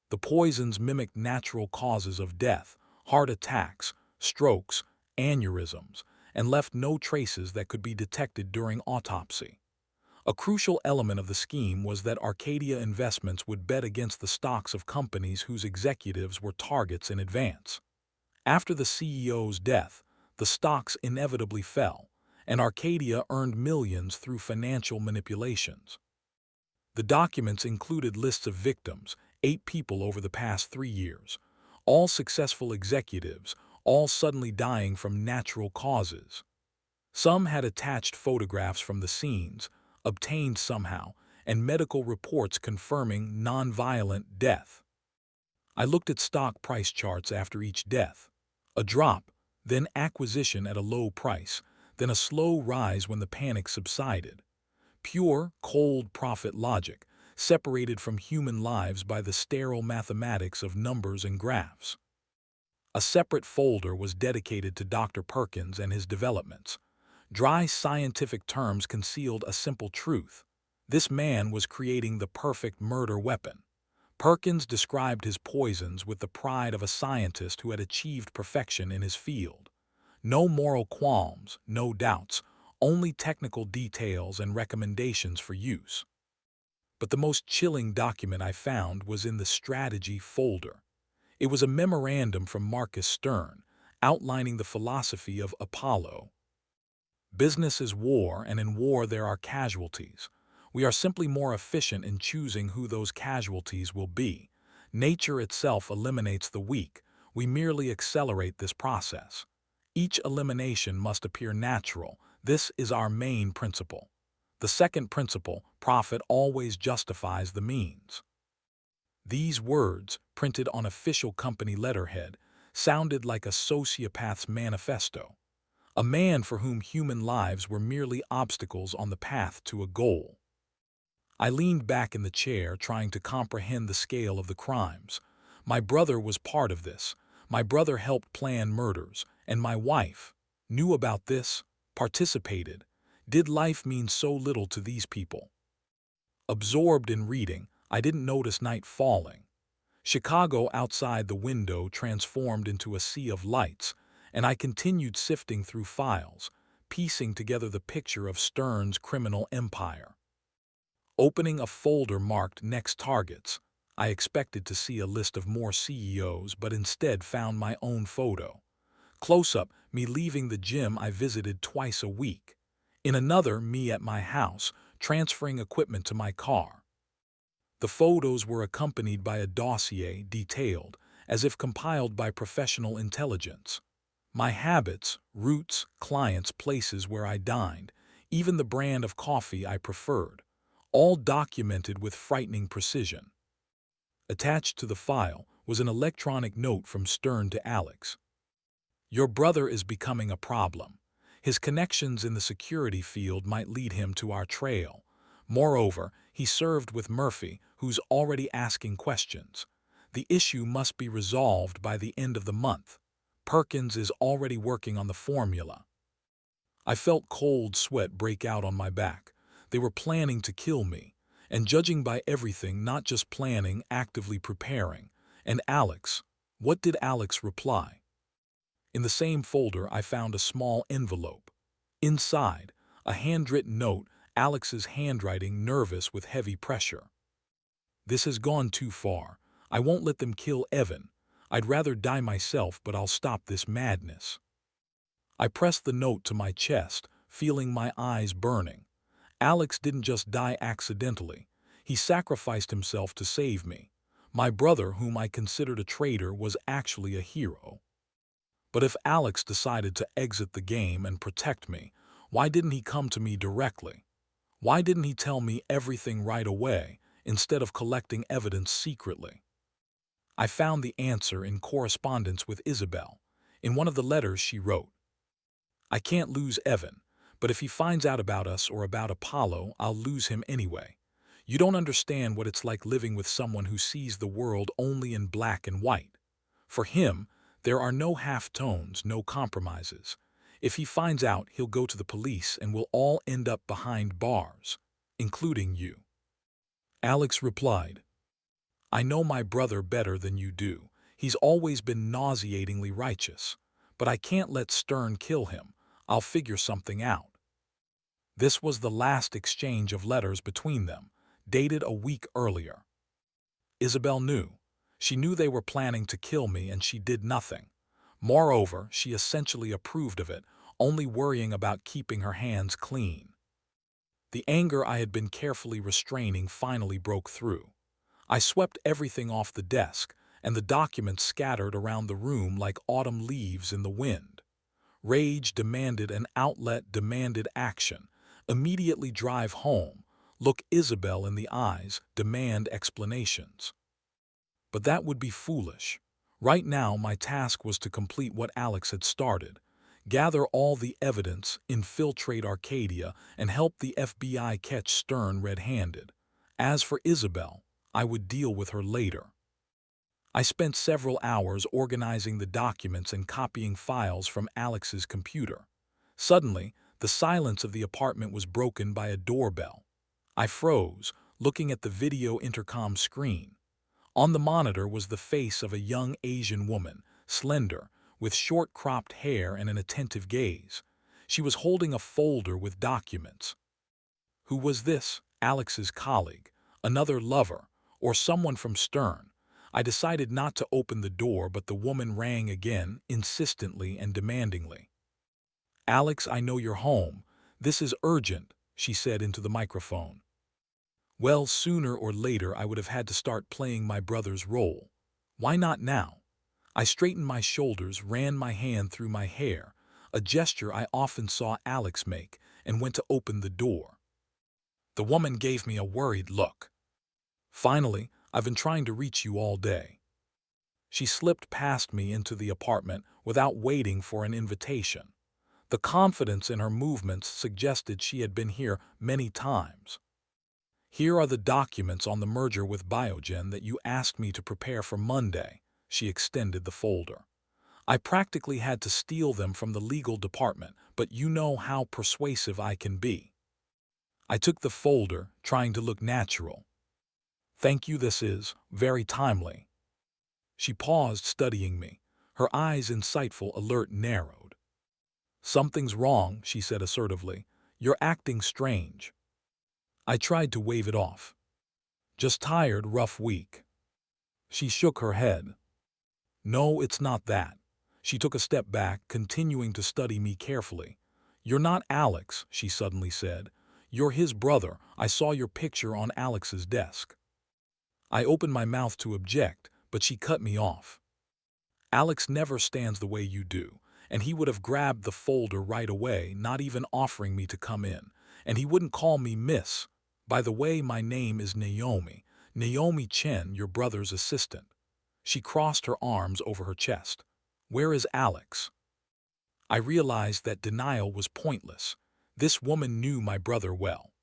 Speaker 1: The poisons mimicked natural causes of death, heart attacks, strokes, aneurysms, and left no traces that could be detected during autopsy. A crucial element of the scheme was that Arcadia Investments would bet against the stocks of companies whose executives were targets in advance. After the CEO's death, the stocks inevitably fell, and Arcadia earned millions through financial manipulations. The documents included lists of victims, 8 people over the past 3 years, all successful executives, all suddenly dying from natural causes. Some had attached photographs from the scenes, obtained somehow, and medical reports confirming nonviolent death. I looked at stock price charts after each death. A drop, then acquisition at a low price, then a slow rise when the panic subsided. Pure, cold profit logic, separated from human lives by the sterile mathematics of numbers and graphs. A separate folder was dedicated to Dr. Perkins and his developments. Dry scientific terms concealed a simple truth. This man was creating the perfect murder weapon. Perkins described his poisons with the pride of a scientist who had achieved perfection in his field. No moral qualms, no doubts, only technical details and recommendations for use. But the most chilling document I found was in the strategy folder. It was a memorandum from Marcus Stern, outlining the philosophy of Apollo. Business is war, and in war there are casualties. We are simply more efficient in choosing who those casualties will be. Nature itself eliminates the weak. We merely accelerate this process. Each elimination must appear natural. This is our main principle. The second principle, profit always justifies the means. These words, printed on official company letterhead, sounded like a sociopath's manifesto. A man for whom human lives were merely obstacles on the path to a goal. I leaned back in the chair, trying to comprehend the scale of the crimes. My brother was part of this. My brother helped plan murders, and my wife knew about this, participated. Did life mean so little to these people? Absorbed in reading, I didn't notice night falling. Chicago outside the window transformed into a sea of lights, and I continued sifting through files, piecing together the picture of Stern's criminal empire. Opening a folder marked Next Targets, I expected to see a list of more CEOs, but instead found my own photo. Close up, me leaving the gym I visited twice a week. In another, me at my house, transferring equipment to my car. The photos were accompanied by a dossier detailed, as if compiled by professional intelligence. My habits, routes, clients, places where I dined, even the brand of coffee I preferred, all documented with frightening precision. Attached to the file was an electronic note from Stern to Alex. Your brother is becoming a problem. His connections in the security field might lead him to our trail. Moreover, he served with Murphy, who's already asking questions. The issue must be resolved by the end of the month. Perkins is already working on the formula. I felt cold sweat break out on my back. They were planning to kill me, and judging by everything, not just planning, actively preparing. And Alex, what did Alex reply? In the same folder, I found a small envelope. Inside, a handwritten note, Alex's handwriting nervous with heavy pressure. This has gone too far. I won't let them kill Evan. I'd rather die myself, but I'll stop this madness. I pressed the note to my chest, feeling my eyes burning. Alex didn't just die accidentally. He sacrificed himself to save me. My brother, whom I considered a traitor, was actually a hero. But if Alex decided to exit the game and protect me, why didn't he come to me directly? Why didn't he tell me everything right away, instead of collecting evidence secretly? I found the answer in correspondence with Isabel. In one of the letters she wrote, "I can't lose Evan, but if he finds out about us or about Apollo, I'll lose him anyway. You don't understand what it's like living with someone who sees the world only in black and white. For him, there are no half-tones, no compromises. If he finds out, he'll go to the police and we'll all end up behind bars, including you." Alex replied, "I know my brother better than you do. He's always been nauseatingly righteous. But I can't let Stern kill him. I'll figure something out." This was the last exchange of letters between them, dated a week earlier. Isabel knew. She knew they were planning to kill me and she did nothing. Moreover, she essentially approved of it, only worrying about keeping her hands clean. The anger I had been carefully restraining finally broke through. I swept everything off the desk, and the documents scattered around the room like autumn leaves in the wind. Rage demanded an outlet, demanded action. Immediately drive home, look Isabel in the eyes, demand explanations. But that would be foolish. Right now, my task was to complete what Alex had started. Gather all the evidence, infiltrate Arcadia, and help the FBI catch Stern red-handed. As for Isabel, I would deal with her later. I spent several hours organizing the documents and copying files from Alex's computer. Suddenly, the silence of the apartment was broken by a doorbell. I froze, looking at the video intercom screen. On the monitor was the face of a young Asian woman, slender, with short cropped hair and an attentive gaze. She was holding a folder with documents. Who was this? Alex's colleague, another lover, or someone from Stern? I decided not to open the door, but the woman rang again, insistently and demandingly. "Alex, I know you're home. This is urgent," she said into the microphone. Well, sooner or later I would have had to start playing my brother's role. Why not now? I straightened my shoulders, ran my hand through my hair, a gesture I often saw Alex make, and went to open the door. The woman gave me a worried look. "Finally, I've been trying to reach you all day." She slipped past me into the apartment without waiting for an invitation. The confidence in her movements suggested she had been here many times. "Here are the documents on the merger with Biogen that you asked me to prepare for Monday." She extended the folder. "I practically had to steal them from the legal department, but you know how persuasive I can be." I took the folder, trying to look natural. "Thank you, this is very timely." She paused, studying me. Her eyes, insightful, alert, narrowed. "Something's wrong," she said assertively. "You're acting strange." I tried to wave it off. "Just tired, rough week." She shook her head. "No, it's not that." She took a step back, continuing to study me carefully. "You're not Alex," she suddenly said. "You're his brother. I saw your picture on Alex's desk." I opened my mouth to object, but she cut me off. "Alex never stands the way you do, and he would have grabbed the folder right away, not even offering me to come in. And he wouldn't call me miss. By the way, my name is Naomi. Naomi Chen, your brother's assistant." She crossed her arms over her chest. "Where is Alex?" I realized that denial was pointless. This woman knew my brother well.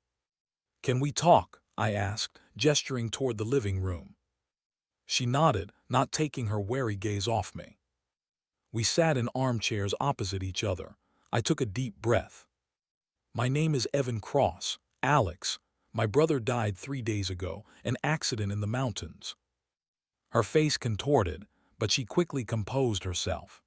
Speaker 1: "Can we talk?" I asked, gesturing toward the living room. She nodded, not taking her wary gaze off me. We sat in armchairs opposite each other. I took a deep breath. "My name is Evan Cross. Alex. My brother died 3 days ago, an accident in the mountains." Her face contorted, but she quickly composed herself.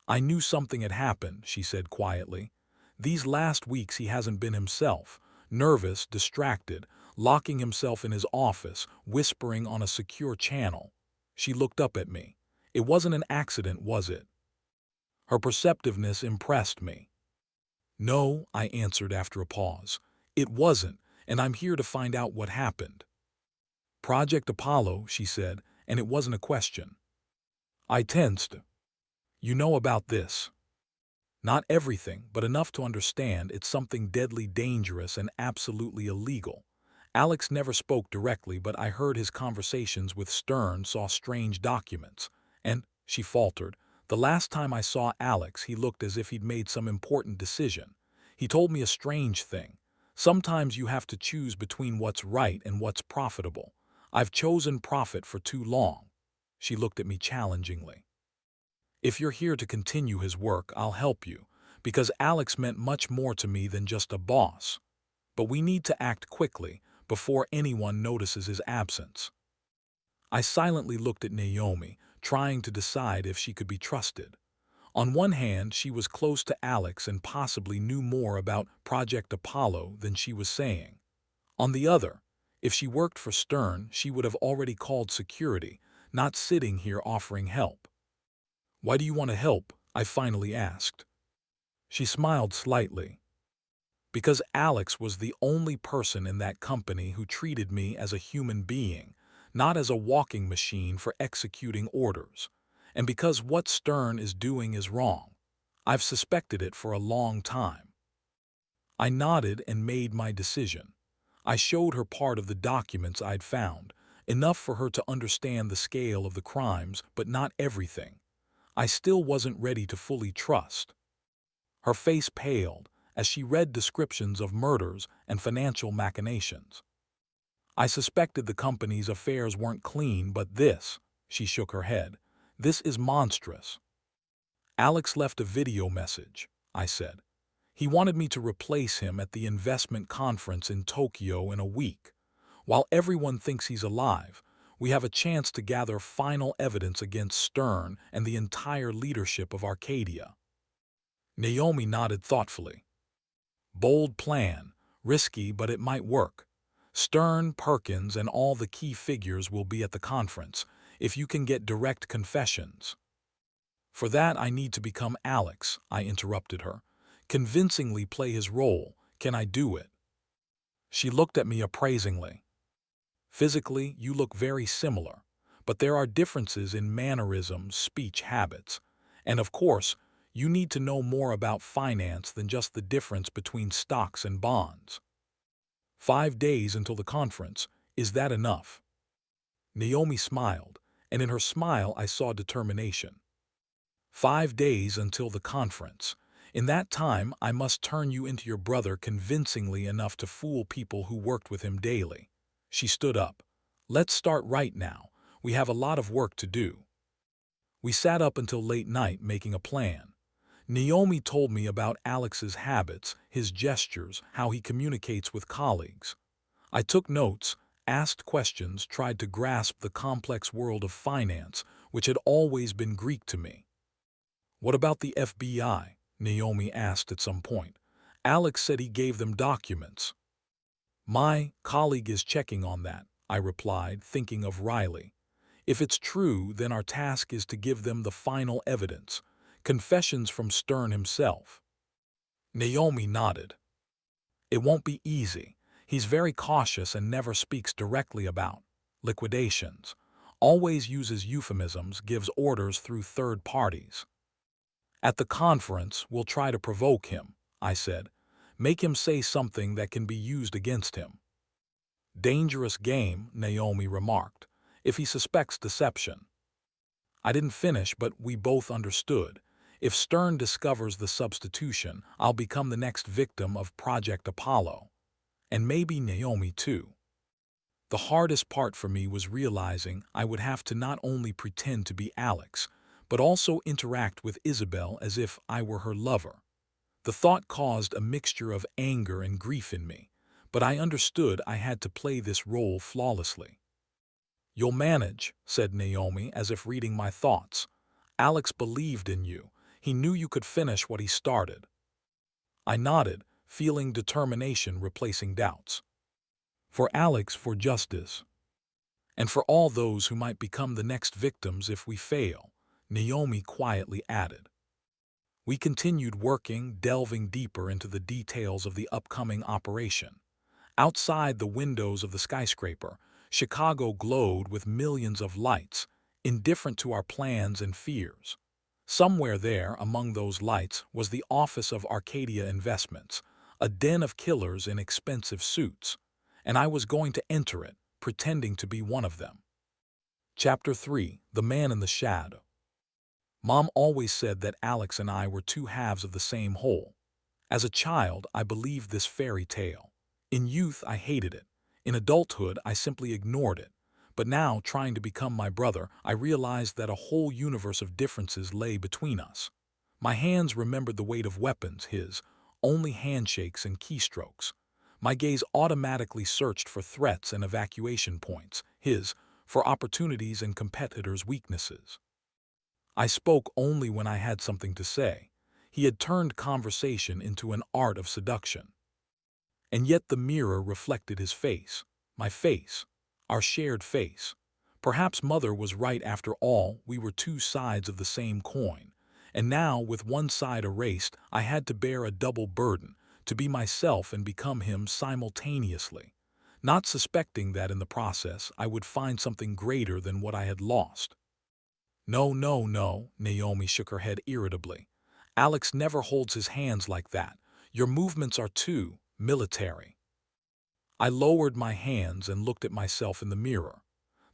Speaker 1: "I knew something had happened," she said quietly. "These last weeks he hasn't been himself, nervous, distracted, locking himself in his office, whispering on a secure channel." She looked up at me. "It wasn't an accident, was it?" Her perceptiveness impressed me. "No," I answered after a pause. "It wasn't, and I'm here to find out what happened." "Project Apollo," she said, and it wasn't a question. I tensed. "You know about this?" "Not everything, but enough to understand it's something deadly dangerous and absolutely illegal." Alex never spoke directly, but I heard his conversations with Stern, saw strange documents. And, she faltered, the last time I saw Alex, he looked as if he'd made some important decision. He told me a strange thing. Sometimes you have to choose between what's right and what's profitable. I've chosen profit for too long. She looked at me challengingly. If you're here to continue his work, I'll help you, because Alex meant much more to me than just a boss. But we need to act quickly, before anyone notices his absence. I silently looked at Naomi, trying to decide if she could be trusted. On one hand, she was close to Alex and possibly knew more about Project Apollo than she was saying. On the other, if she worked for Stern, she would have already called security, not sitting here offering help. "Why do you want to help?" I finally asked. She smiled slightly. "Because Alex was the only person in that company who treated me as a human being, not as a walking machine for executing orders. And because what Stern is doing is wrong. I've suspected it for a long time." I nodded and made my decision. I showed her part of the documents I'd found, enough for her to understand the scale of the crimes, but not everything. I still wasn't ready to fully trust. Her face paled as she read descriptions of murders and financial machinations. "I suspected the company's affairs weren't clean, but this," she shook her head, "this is monstrous." "Alex left a video message," I said. "He wanted me to replace him at the investment conference in Tokyo in a week. While everyone thinks he's alive, we have a chance to gather final evidence against Stern and the entire leadership of Arcadia." Naomi nodded thoughtfully. "Bold plan, risky, but it might work. Stern, Perkins, and all the key figures will be at the conference, if you can get direct confessions." "For that I need to become Alex," I interrupted her. "Convincingly play his role. Can I do it?" She looked at me appraisingly. "Physically, you look very similar, but there are differences in mannerisms, speech habits. And of course, you need to know more about finance than just the difference between stocks and bonds." 5 days until the conference. Is that enough?" Naomi smiled, and in her smile I saw determination. 5 days until the conference. In that time, I must turn you into your brother convincingly enough to fool people who worked with him daily. She stood up. "Let's start right now. We have a lot of work to do." We sat up until late night making a plan. Naomi told me about Alex's habits, his gestures, how he communicates with colleagues. I took notes, asked questions, tried to grasp the complex world of finance, which had always been Greek to me. "What about the FBI?" Naomi asked at some point. "Alex said he gave them documents." "My colleague is checking on that," I replied, thinking of Riley. "If it's true, then our task is to give them the final evidence, confessions from Stern himself." Naomi nodded. "It won't be easy. He's very cautious and never speaks directly about liquidations. Always uses euphemisms, gives orders through third parties." "At the conference, we'll try to provoke him," I said. "Make him say something that can be used against him." "Dangerous game," Naomi remarked, "if he suspects deception." I didn't finish, but we both understood. If Stern discovers the substitution, I'll become the next victim of Project Apollo. And maybe Naomi too. The hardest part for me was realizing I would have to not only pretend to be Alex, but also interact with Isabel as if I were her lover. The thought caused a mixture of anger and grief in me, but I understood I had to play this role flawlessly. "You'll manage," said Naomi, as if reading my thoughts. "Alex believed in you. He knew you could finish what he started." I nodded, feeling determination replacing doubts. "For Alex, for justice. And for all those who might become the next victims if we fail," Naomi quietly added. We continued working, delving deeper into the details of the upcoming operation. Outside the windows of the skyscraper, Chicago glowed with millions of lights, indifferent to our plans and fears. Somewhere there, among those lights, was the office of Arcadia Investments, a den of killers in expensive suits. and I was going to enter it, pretending to be one of them. Chapter 3: The Man in the Shadow. Mom always said that Alex and I were two halves of the same whole. As a child, I believed this fairy tale. In youth, I hated it. In adulthood, I simply ignored it. But now, trying to become my brother, I realized that a whole universe of differences lay between us. My hands remembered the weight of weapons, his only handshakes and keystrokes. My gaze automatically searched for threats and evacuation points, his for opportunities and competitors' weaknesses. I spoke only when I had something to say. He had turned conversation into an art of seduction. And yet the mirror reflected his face, my face, our shared face. Perhaps Mother was right after all, we were two sides of the same coin. And now, with one side erased, I had to bear a double burden, to be myself and become him simultaneously, not suspecting that in the process I would find something greater than what I had lost. No, no, no, Naomi shook her head irritably. Alex never holds his hands like that. Your movements are too military. I lowered my hands and looked at myself in the mirror.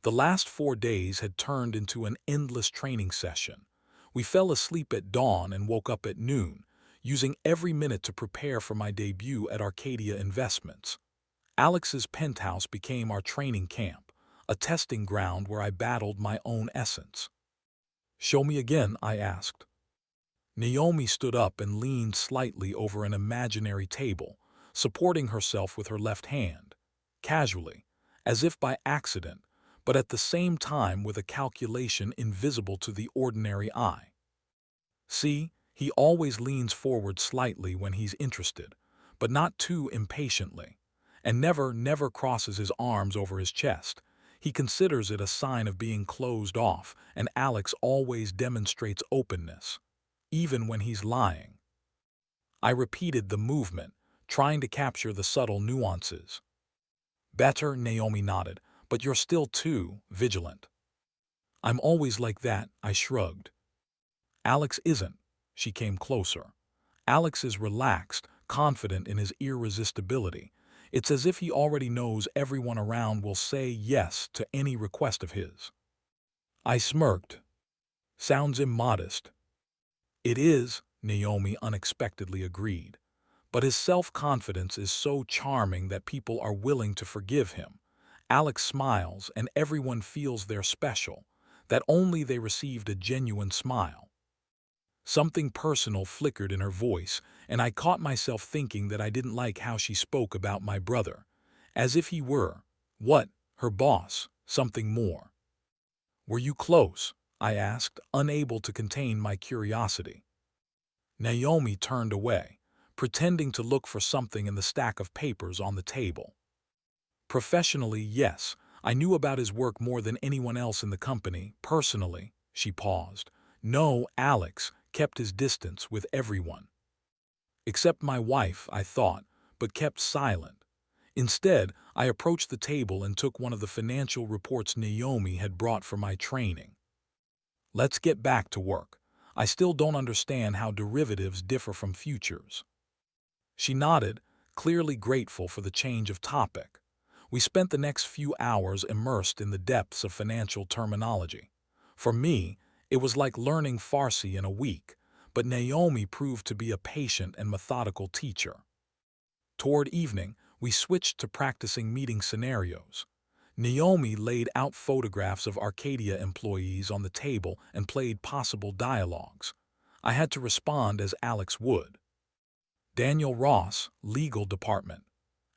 Speaker 1: The last 4 days had turned into an endless training session. We fell asleep at dawn and woke up at noon, using every minute to prepare for my debut at Arcadia Investments. Alex's penthouse became our training camp, a testing ground where I battled my own essence. Show me again, I asked. Naomi stood up and leaned slightly over an imaginary table, supporting herself with her left hand, casually, as if by accident, but at the same time with a calculation invisible to the ordinary eye. See, he always leans forward slightly when he's interested, but not too impatiently, and never crosses his arms over his chest. He considers it a sign of being closed off, and Alex always demonstrates openness, even when he's lying. I repeated the movement, trying to capture the subtle nuances. Better, Naomi nodded, but you're still too vigilant. I'm always like that, I shrugged. Alex isn't. She came closer. Alex is relaxed, confident in his irresistibility. It's as if he already knows everyone around will say yes to any request of his. I smirked. Sounds immodest. It is, Naomi unexpectedly agreed. But his self-confidence is so charming that people are willing to forgive him. Alex smiles and everyone feels they're special, that only they received a genuine smile. Something personal flickered in her voice, and I caught myself thinking that I didn't like how she spoke about my brother, as if he were, what, her boss, something more. Were you close? I asked, unable to contain my curiosity. Naomi turned away, pretending to look for something in the stack of papers on the table. Professionally, yes, I knew about his work more than anyone else in the company. Personally, she paused. No, Alex kept his distance with everyone. Except my wife, I thought, but kept silent. Instead, I approached the table and took one of the financial reports Naomi had brought for my training. Let's get back to work. I still don't understand how derivatives differ from futures. She nodded, clearly grateful for the change of topic. We spent the next few hours immersed in the depths of financial terminology. For me, it was like learning Farsi in a week, but Naomi proved to be a patient and methodical teacher. Toward evening, we switched to practicing meeting scenarios. Naomi laid out photographs of Arcadia employees on the table and played possible dialogues. I had to respond as Alex would. Daniel Ross, Legal Department.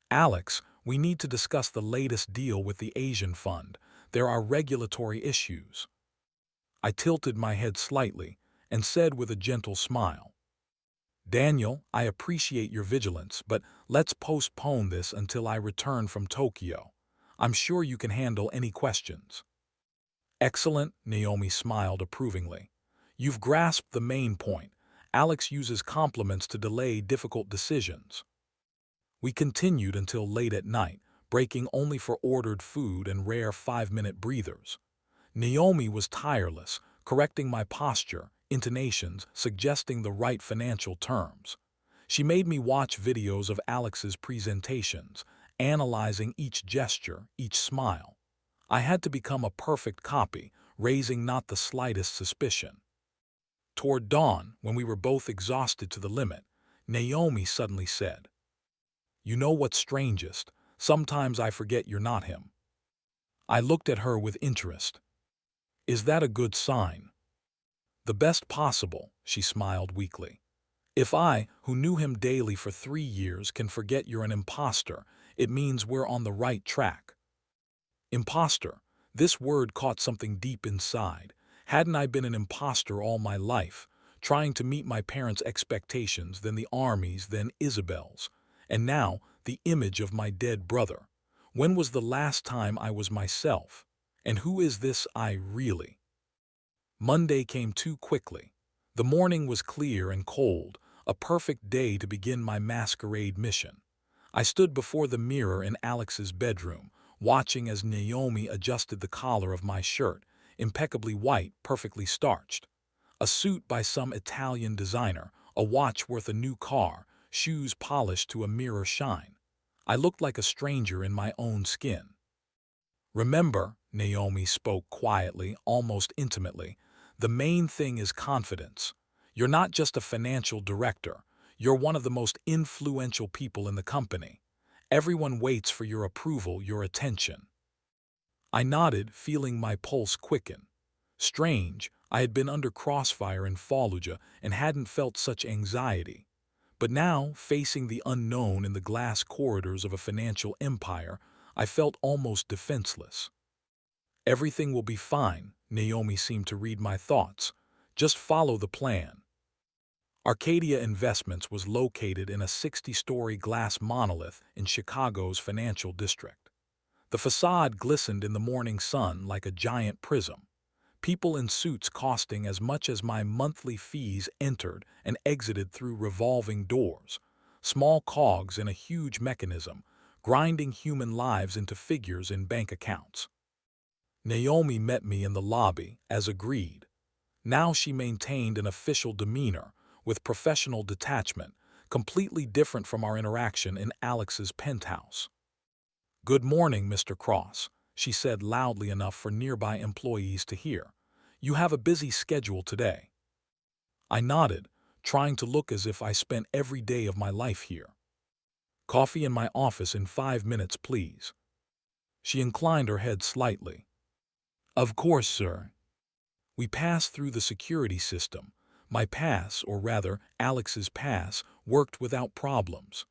Speaker 1: Alex, we need to discuss the latest deal with the Asian fund. There are regulatory issues. I tilted my head slightly and said with a gentle smile, Daniel, I appreciate your vigilance, but let's postpone this until I return from Tokyo. I'm sure you can handle any questions. Excellent, Naomi smiled approvingly. You've grasped the main point. Alex uses compliments to delay difficult decisions. We continued until late at night, breaking only for ordered food and rare 5-minute breathers. Naomi was tireless, correcting my posture, intonations, suggesting the right financial terms. She made me watch videos of Alex's presentations, analyzing each gesture, each smile. I had to become a perfect copy, raising not the slightest suspicion. Toward dawn, when we were both exhausted to the limit, Naomi suddenly said, "You know what's strangest? Sometimes I forget you're not him." I looked at her with interest. "Is that a good sign?" "The best possible," she smiled weakly. "If I, who knew him daily for 3 years, can forget you're an imposter, it means we're on the right track." Imposter. This word caught something deep inside. Hadn't I been an imposter all my life, trying to meet my parents' expectations, then the army's, then Isabel's, and now the image of my dead brother? When was the last time I was myself? And who is this I really? Monday came too quickly. The morning was clear and cold, a perfect day to begin my masquerade mission. I stood before the mirror in Alex's bedroom, watching as Naomi adjusted the collar of my shirt, impeccably white, perfectly starched. A suit by some Italian designer, a watch worth a new car, shoes polished to a mirror shine. I looked like a stranger in my own skin. "Remember," Naomi spoke quietly, almost intimately, "the main thing is confidence. You're not just a financial director. You're one of the most influential people in the company. Everyone waits for your approval, your attention." I nodded, feeling my pulse quicken. Strange, I had been under crossfire in Fallujah and hadn't felt such anxiety. But now, facing the unknown in the glass corridors of a financial empire, I felt almost defenseless. "Everything will be fine," Naomi seemed to read my thoughts. "Just follow the plan." Arcadia Investments was located in a 60-story glass monolith in Chicago's financial district. The facade glistened in the morning sun like a giant prism. People in suits costing as much as my monthly fees entered and exited through revolving doors, small cogs in a huge mechanism, grinding human lives into figures in bank accounts. Naomi met me in the lobby, as agreed. Now she maintained an official demeanor, with professional detachment, completely different from our interaction in Alex's penthouse. "Good morning, Mr. Cross," she said loudly enough for nearby employees to hear. "You have a busy schedule today." I nodded, trying to look as if I spent every day of my life here. "Coffee in my office in 5 minutes, please." She inclined her head slightly. "Of course, sir." We passed through the security system. My pass, or rather Alex's pass, worked without problems.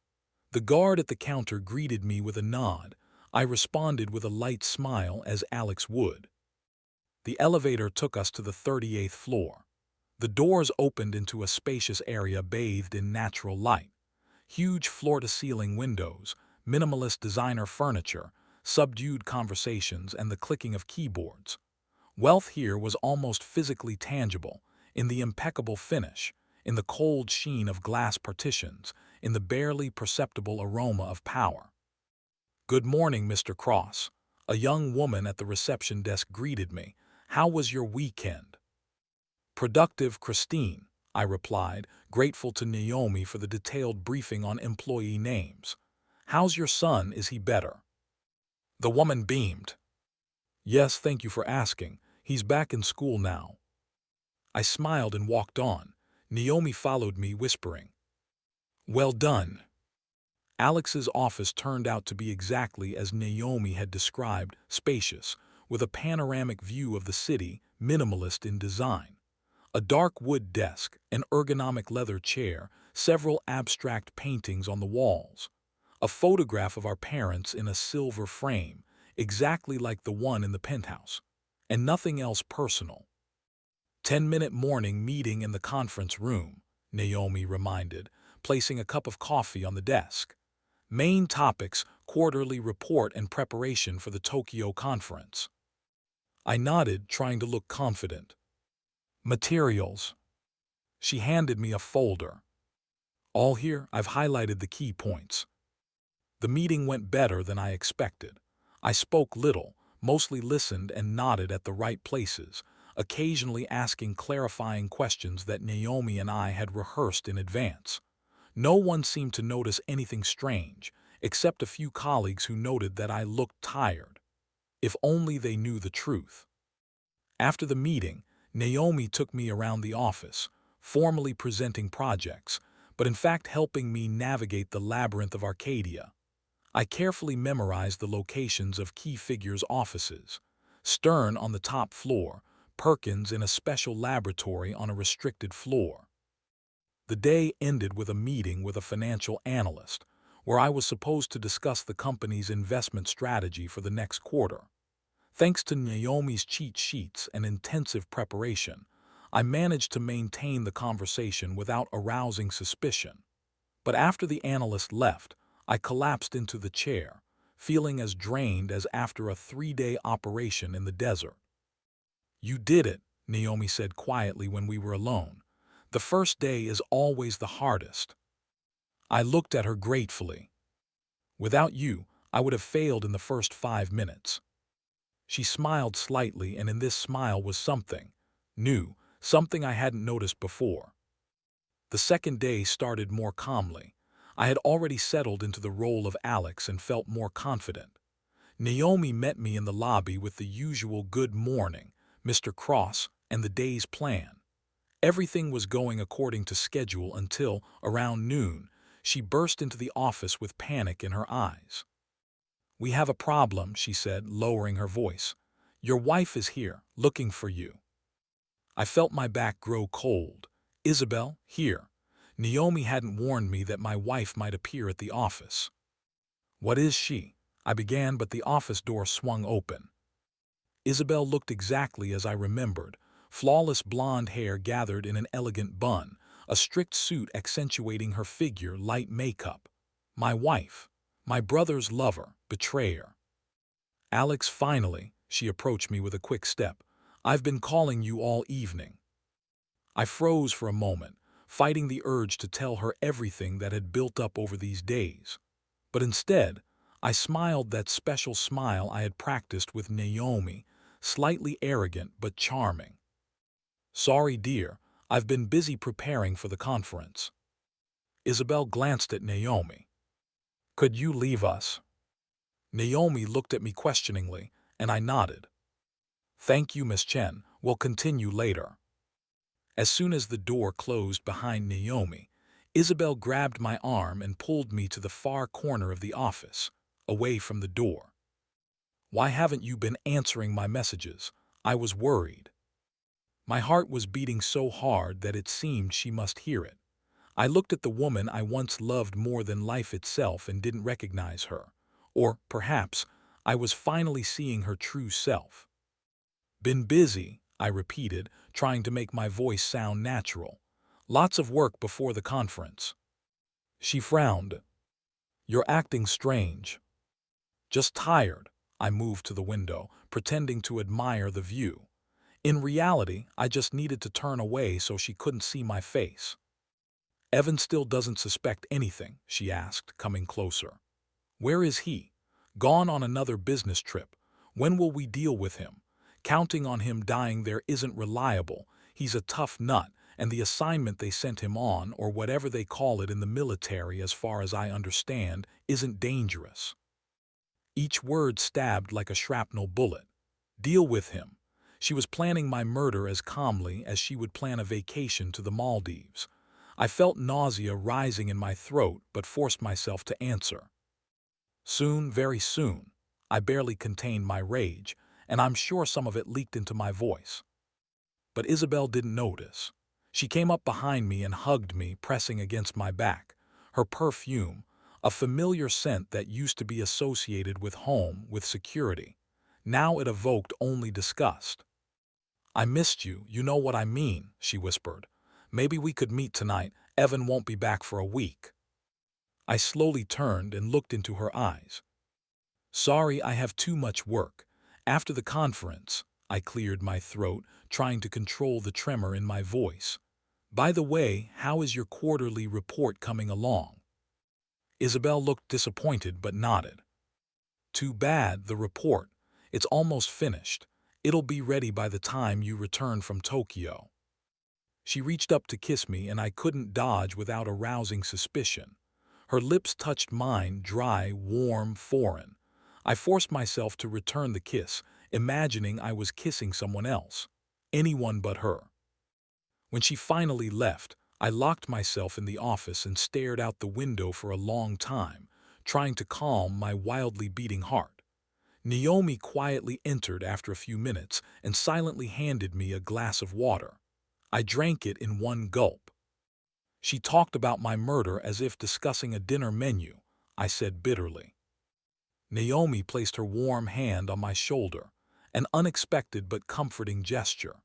Speaker 1: The guard at the counter greeted me with a nod. I responded with a light smile, as Alex would. The elevator took us to the 38th floor. The doors opened into a spacious area bathed in natural light. Huge floor-to-ceiling windows, minimalist designer furniture, subdued conversations, and the clicking of keyboards. Wealth here was almost physically tangible, in the impeccable finish, in the cold sheen of glass partitions, in the barely perceptible aroma of power. "Good morning, Mr. Cross." A young woman at the reception desk greeted me. "How was your weekend?" "Productive, Christine," I replied, grateful to Naomi for the detailed briefing on employee names. "How's your son? Is he better?" The woman beamed. "Yes, thank you for asking. He's back in school now." I smiled and walked on. Naomi followed me, whispering, "Well done." Alex's office turned out to be exactly as Naomi had described, spacious, with a panoramic view of the city, minimalist in design. A dark wood desk, an ergonomic leather chair, several abstract paintings on the walls. A photograph of our parents in a silver frame, exactly like the one in the penthouse. And nothing else personal. 10-minute morning meeting in the conference room, Naomi reminded, placing a cup of coffee on the desk. Main topics: quarterly report and preparation for the Tokyo conference. I nodded, trying to look confident. Materials. She handed me a folder. All here, I've highlighted the key points. The meeting went better than I expected. I spoke little, mostly listened and nodded at the right places, occasionally asking clarifying questions that Naomi and I had rehearsed in advance. No one seemed to notice anything strange. except a few colleagues who noted that I looked tired. If only they knew the truth. After the meeting, Naomi took me around the office, formally presenting projects, but in fact helping me navigate the labyrinth of Arcadia. I carefully memorized the locations of key figures' offices: Stern on the top floor, Perkins in a special laboratory on a restricted floor. The day ended with a meeting with a financial analyst, where I was supposed to discuss the company's investment strategy for the next quarter. Thanks to Naomi's cheat sheets and intensive preparation, I managed to maintain the conversation without arousing suspicion. But after the analyst left, I collapsed into the chair, feeling as drained as after a 3-day operation in the desert. "You did it," Naomi said quietly when we were alone. "The first day is always the hardest." I looked at her gratefully. "Without you, I would have failed in the first 5 minutes." She smiled slightly, and in this smile was something new, something I hadn't noticed before. The second day started more calmly. I had already settled into the role of Alex and felt more confident. Naomi met me in the lobby with the usual "Good morning, Mr. Cross," and the day's plan. Everything was going according to schedule until, around noon, she burst into the office with panic in her eyes. "We have a problem," she said, lowering her voice. "Your wife is here, looking for you." I felt my back grow cold. "Isabel, here." Naomi hadn't warned me that my wife might appear at the office. "What is she?" I began, but the office door swung open. Isabel looked exactly as I remembered: flawless blonde hair gathered in an elegant bun, a strict suit accentuating her figure, light makeup. My wife. My brother's lover, betrayer. "Alex, finally," she approached me with a quick step. "I've been calling you all evening." I froze for a moment, fighting the urge to tell her everything that had built up over these days. But instead, I smiled that special smile I had practiced with Naomi, slightly arrogant but charming. "Sorry, dear, I've been busy preparing for the conference." Isabel glanced at Naomi. "Could you leave us?" Naomi looked at me questioningly, and I nodded. "Thank you, Miss Chen. We'll continue later." As soon as the door closed behind Naomi, Isabel grabbed my arm and pulled me to the far corner of the office, away from the door. "Why haven't you been answering my messages?" I was worried. My heart was beating so hard that it seemed she must hear it. I looked at the woman I once loved more than life itself and didn't recognize her. Or, perhaps, I was finally seeing her true self. "Been busy," I repeated, trying to make my voice sound natural. "Lots of work before the conference." She frowned. "You're acting strange." "Just tired." I moved to the window, pretending to admire the view. In reality, I just needed to turn away so she couldn't see my face. "Evan still doesn't suspect anything?" she asked, coming closer. "Where is he?" "Gone on another business trip. When will we deal with him? Counting on him dying there isn't reliable. He's a tough nut, and the assignment they sent him on, or whatever they call it in the military as far as I understand, isn't dangerous." Each word stabbed like a shrapnel bullet. Deal with him. She was planning my murder as calmly as she would plan a vacation to the Maldives. I felt nausea rising in my throat, but forced myself to answer. "Soon, very soon." I barely contained my rage, and I'm sure some of it leaked into my voice. But Isabel didn't notice. She came up behind me and hugged me, pressing against my back. Her perfume, a familiar scent that used to be associated with home, with security. Now it evoked only disgust. "I missed you, you know what I mean," she whispered. "Maybe we could meet tonight. Evan won't be back for a week." I slowly turned and looked into her eyes. "Sorry, I have too much work. After the conference," I cleared my throat, trying to control the tremor in my voice. "By the way, how is your quarterly report coming along?" Isabel looked disappointed but nodded. "Too bad, the report. It's almost finished. It'll be ready by the time you return from Tokyo." She reached up to kiss me, and I couldn't dodge without arousing suspicion. Her lips touched mine, dry, warm, foreign. I forced myself to return the kiss, imagining I was kissing someone else. Anyone but her. When she finally left, I locked myself in the office and stared out the window for a long time, trying to calm my wildly beating heart. Naomi quietly entered after a few minutes and silently handed me a glass of water. I drank it in one gulp. She talked about my murder as if discussing a dinner menu, I said bitterly. Naomi placed her warm hand on my shoulder, an unexpected but comforting gesture.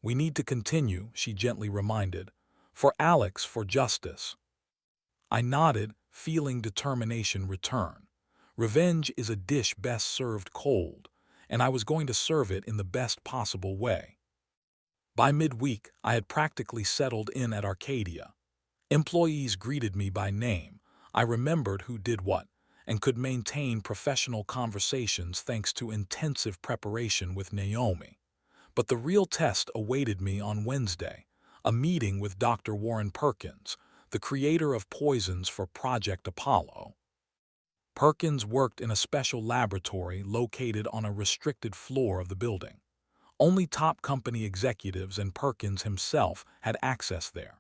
Speaker 1: We need to continue, she gently reminded. For Alex, for justice. I nodded, feeling determination return. Revenge is a dish best served cold, and I was going to serve it in the best possible way. By midweek, I had practically settled in at Arcadia. Employees greeted me by name. I remembered who did what, and could maintain professional conversations thanks to intensive preparation with Naomi. But the real test awaited me on Wednesday, a meeting with Dr. Warren Perkins, the creator of poisons for Project Apollo. Perkins worked in a special laboratory located on a restricted floor of the building. Only top company executives and Perkins himself had access there.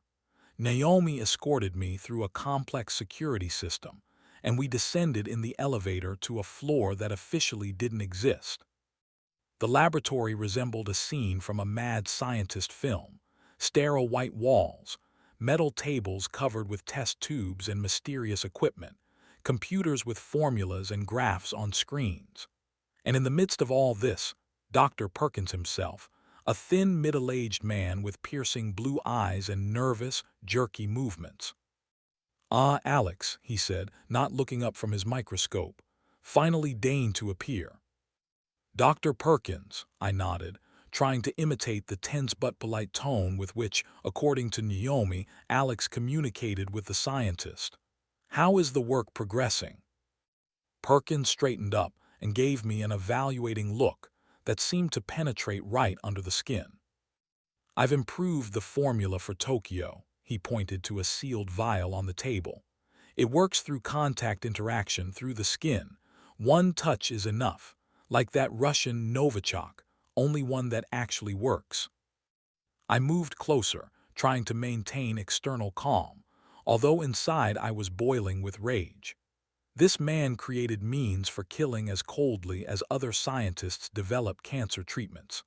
Speaker 1: Naomi escorted me through a complex security system, and we descended in the elevator to a floor that officially didn't exist. The laboratory resembled a scene from a mad scientist film. Sterile white walls, metal tables covered with test tubes and mysterious equipment, computers with formulas and graphs on screens. And in the midst of all this, Dr. Perkins himself, a thin, middle-aged man with piercing blue eyes and nervous, jerky movements. "Ah, Alex," he said, not looking up from his microscope, finally deigned to appear. "Dr. Perkins," I nodded, trying to imitate the tense but polite tone with which, according to Naomi, Alex communicated with the scientist. "How is the work progressing?" Perkins straightened up and gave me an evaluating look that seemed to penetrate right under the skin. "I've improved the formula for Tokyo," he pointed to a sealed vial on the table. "It works through contact interaction through the skin. One touch is enough, like that Russian Novichok, only one that actually works." I moved closer, trying to maintain external calm, although inside I was boiling with rage. This man created means for killing as coldly as other scientists develop cancer treatments.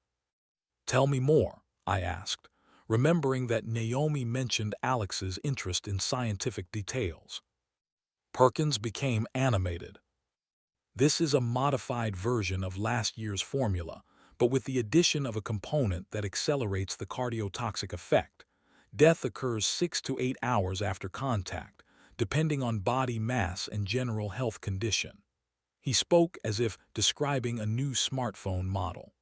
Speaker 1: "Tell me more," I asked, remembering that Naomi mentioned Alex's interest in scientific details. Perkins became animated. "This is a modified version of last year's formula, but with the addition of a component that accelerates the cardiotoxic effect. Death occurs 6 to 8 hours after contact, depending on body mass and general health condition." He spoke as if describing a new smartphone model.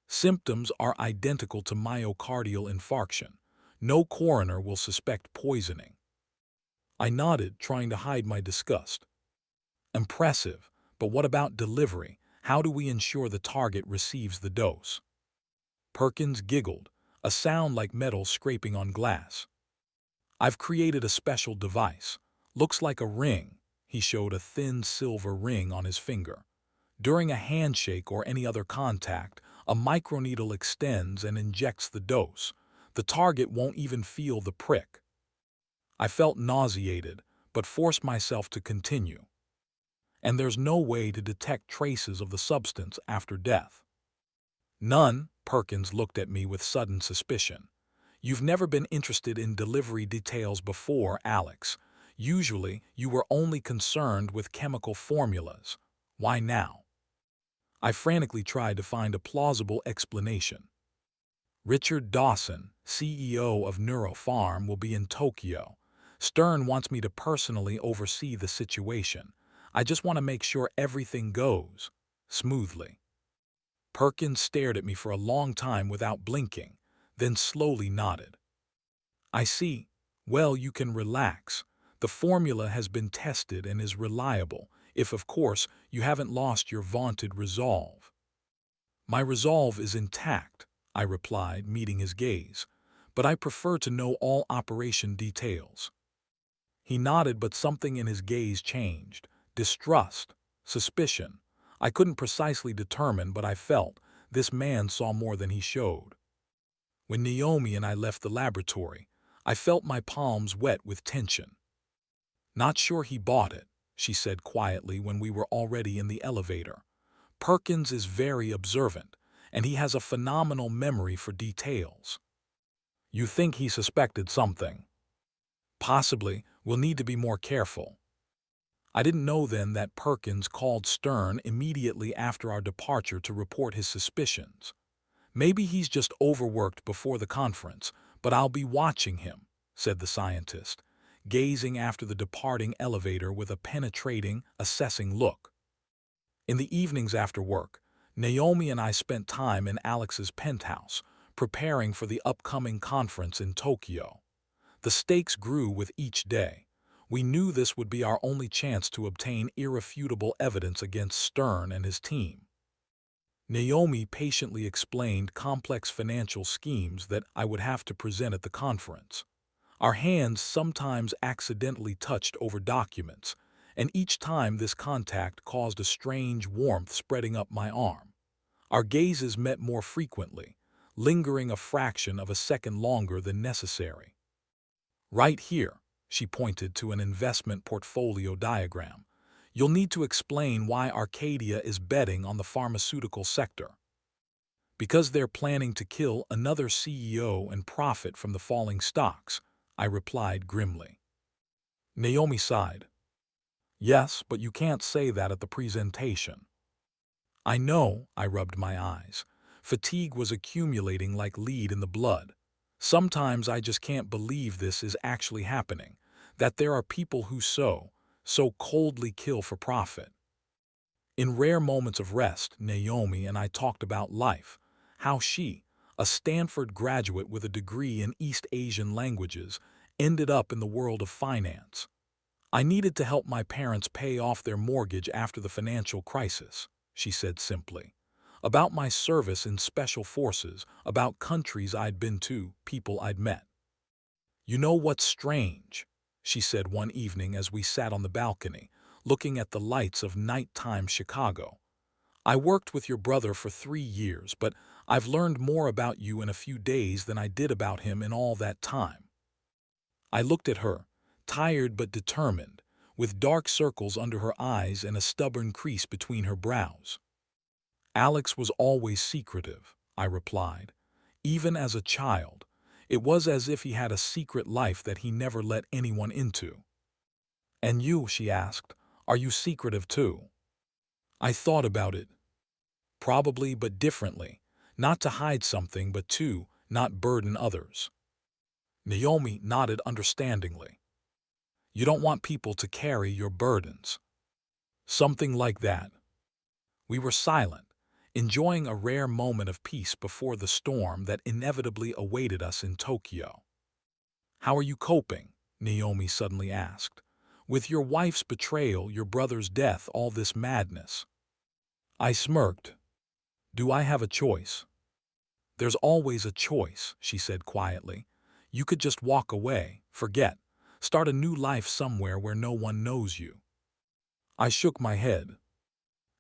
Speaker 1: "Symptoms are identical to myocardial infarction. No coroner will suspect poisoning." I nodded, trying to hide my disgust. "Impressive, but what about delivery? How do we ensure the target receives the dose?" Perkins giggled, a sound like metal scraping on glass. "I've created a special device. Looks like a ring." He showed a thin silver ring on his finger. "During a handshake or any other contact, a microneedle extends and injects the dose. The target won't even feel the prick." I felt nauseated, but forced myself to continue. "And there's no way to detect traces of the substance after death?" "None." Perkins looked at me with sudden suspicion. "You've never been interested in delivery details before, Alex. Usually, you were only concerned with chemical formulas. Why now?" I frantically tried to find a plausible explanation. "Richard Dawson, CEO of Neuropharm, will be in Tokyo. Stern wants me to personally oversee the situation. I just want to make sure everything goes smoothly." Perkins stared at me for a long time without blinking, then slowly nodded. "I see. Well, you can relax. The formula has been tested and is reliable, if, of course, you haven't lost your vaunted resolve." "My resolve is intact," I replied, meeting his gaze, "but I prefer to know all operation details." He nodded, but something in his gaze changed. Distrust, suspicion. I couldn't precisely determine, but I felt this man saw more than he showed. When Naomi and I left the laboratory, I felt my palms wet with tension. "Not sure he bought it," she said quietly when we were already in the elevator. "Perkins is very observant, and he has a phenomenal memory for details." "You think he suspected something?" "Possibly. We'll need to be more careful." I didn't know then that Perkins called Stern immediately after our departure to report his suspicions. "Maybe he's just overworked before the conference, but I'll be watching him," said the scientist, gazing after the departing elevator with a penetrating, assessing look. In the evenings after work, Naomi and I spent time in Alex's penthouse, preparing for the upcoming conference in Tokyo. The stakes grew with each day. We knew this would be our only chance to obtain irrefutable evidence against Stern and his team. Naomi patiently explained complex financial schemes that I would have to present at the conference. Our hands sometimes accidentally touched over documents, and each time this contact caused a strange warmth spreading up my arm. Our gazes met more frequently, lingering a fraction of a second longer than necessary. "Right here," she pointed to an investment portfolio diagram. "You'll need to explain why Arcadia is betting on the pharmaceutical sector." "Because they're planning to kill another CEO and profit from the falling stocks," I replied grimly. Naomi sighed. "Yes, but you can't say that at the presentation." "I know," I rubbed my eyes. Fatigue was accumulating like lead in the blood. Sometimes I just can't believe this is actually happening, that there are people who so coldly kill for profit. In rare moments of rest, Naomi and I talked about life, how she, a Stanford graduate with a degree in East Asian languages, ended up in the world of finance. "I needed to help my parents pay off their mortgage after the financial crisis," she said simply. "About my service in special forces, about countries I'd been to, people I'd met." "You know what's strange?" she said one evening as we sat on the balcony, looking at the lights of nighttime Chicago. "I worked with your brother for 3 years, but I've learned more about you in a few days than I did about him in all that time." I looked at her, tired but determined, with dark circles under her eyes and a stubborn crease between her brows. "Alex was always secretive," I replied. "Even as a child, it was as if he had a secret life that he never let anyone into." "And you," she asked, "are you secretive too?" I thought about it. Probably, but differently. Not to hide something, but to not burden others. Naomi nodded understandingly. "You don't want people to carry your burdens." "Something like that." We were silent, enjoying a rare moment of peace before the storm that inevitably awaited us in Tokyo. "How are you coping?" Naomi suddenly asked. "With your wife's betrayal, your brother's death, all this madness." I smirked. "Do I have a choice?" "There's always a choice," she said quietly. "You could just walk away, forget, start a new life somewhere where no one knows you." I shook my head.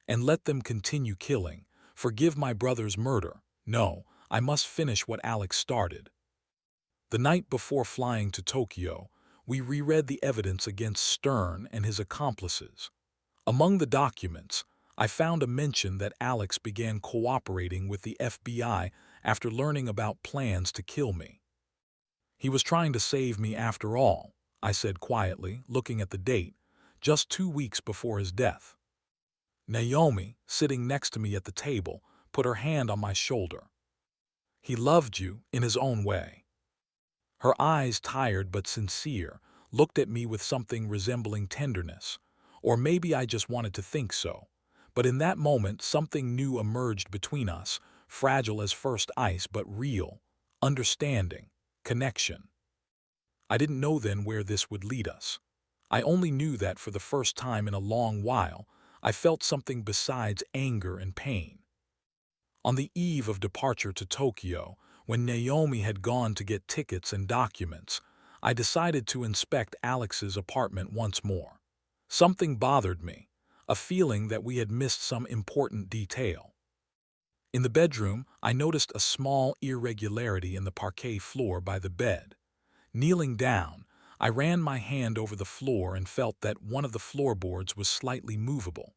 Speaker 1: "And let them continue killing. Forgive my brother's murder. No, I must finish what Alex started." The night before flying to Tokyo, we reread the evidence against Stern and his accomplices. Among the documents, I found a mention that Alex began cooperating with the FBI after learning about plans to kill me. "He was trying to save me after all," I said quietly, looking at the date, "just 2 weeks before his death." Naomi, sitting next to me at the table, put her hand on my shoulder. "He loved you in his own way." Her eyes, tired but sincere, looked at me with something resembling tenderness. Or maybe I just wanted to think so. But in that moment, something new emerged between us, fragile as first ice but real: understanding, connection. I didn't know then where this would lead us. I only knew that for the first time in a long while, I felt something besides anger and pain. On the eve of departure to Tokyo, when Naomi had gone to get tickets and documents, I decided to inspect Alex's apartment once more. Something bothered me, a feeling that we had missed some important detail. In the bedroom, I noticed a small irregularity in the parquet floor by the bed. Kneeling down, I ran my hand over the floor and felt that one of the floorboards was slightly movable.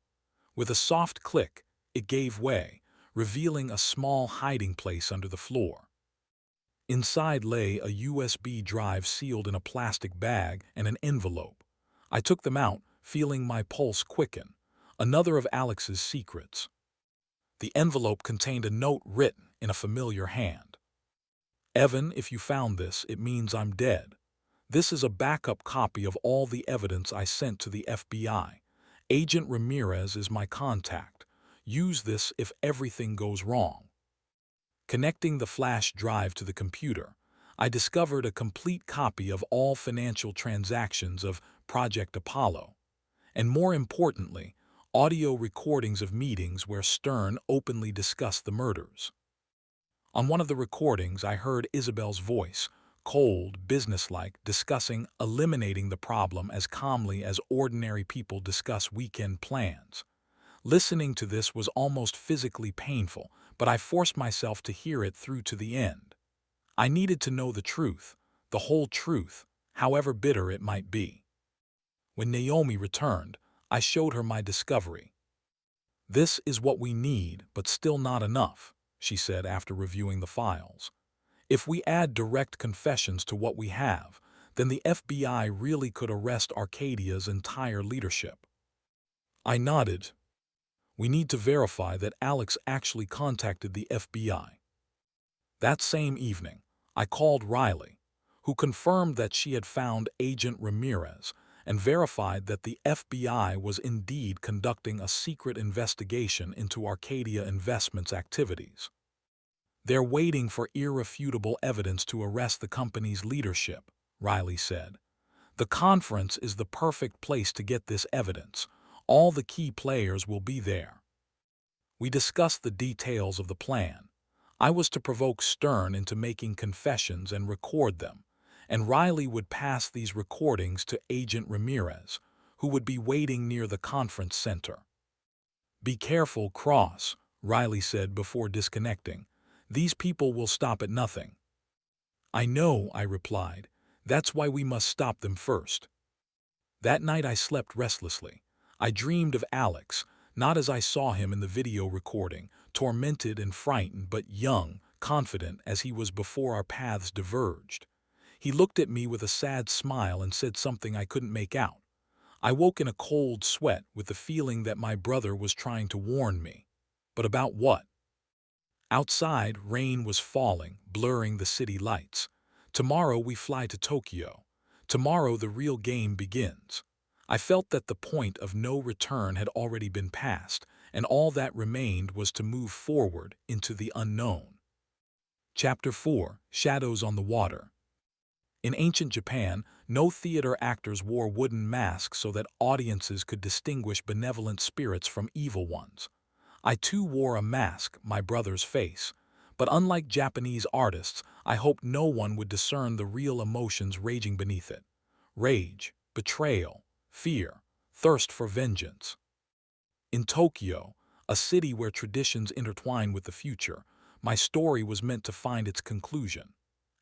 Speaker 1: With a soft click, it gave way, revealing a small hiding place under the floor. Inside lay a USB drive sealed in a plastic bag and an envelope. I took them out, feeling my pulse quicken. Another of Alex's secrets. The envelope contained a note written in a familiar hand. "Evan, if you found this, it means I'm dead. This is a backup copy of all the evidence I sent to the FBI. Agent Ramirez is my contact. Use this if everything goes wrong." Connecting the flash drive to the computer, I discovered a complete copy of all financial transactions of Project Apollo, and more importantly, audio recordings of meetings where Stern openly discussed the murders. On one of the recordings, I heard Isabel's voice, cold, businesslike, discussing eliminating the problem as calmly as ordinary people discuss weekend plans. Listening to this was almost physically painful, but I forced myself to hear it through to the end. I needed to know the truth, the whole truth, however bitter it might be. When Naomi returned, I showed her my discovery. "This is what we need, but still not enough," she said after reviewing the files. "If we add direct confessions to what we have, then the FBI really could arrest Arcadia's entire leadership." I nodded. "We need to verify that Alex actually contacted the FBI." That same evening, I called Riley, who confirmed that she had found Agent Ramirez and verified that the FBI was indeed conducting a secret investigation into Arcadia Investments' activities. "They're waiting for irrefutable evidence to arrest the company's leadership," Riley said. "The conference is the perfect place to get this evidence. All the key players will be there." We discussed the details of the plan. I was to provoke Stern into making confessions and record them, and Riley would pass these recordings to Agent Ramirez, who would be waiting near the conference center. "Be careful, Cross," Riley said before disconnecting. "These people will stop at nothing." "I know," I replied. "That's why we must stop them first." That night I slept restlessly. I dreamed of Alex, not as I saw him in the video recording, tormented and frightened, but young, confident as he was before our paths diverged. He looked at me with a sad smile and said something I couldn't make out. I woke in a cold sweat with the feeling that my brother was trying to warn me. But about what? Outside, rain was falling, blurring the city lights. Tomorrow we fly to Tokyo. Tomorrow the real game begins. I felt that the point of no return had already been passed, and all that remained was to move forward into the unknown. Chapter 4: Shadows on the Water. In ancient Japan, no theater actors wore wooden masks so that audiences could distinguish benevolent spirits from evil ones. I too wore a mask, my brother's face, but unlike Japanese artists, I hoped no one would discern the real emotions raging beneath it. Rage, betrayal, fear, thirst for vengeance. In Tokyo, a city where traditions intertwine with the future, my story was meant to find its conclusion.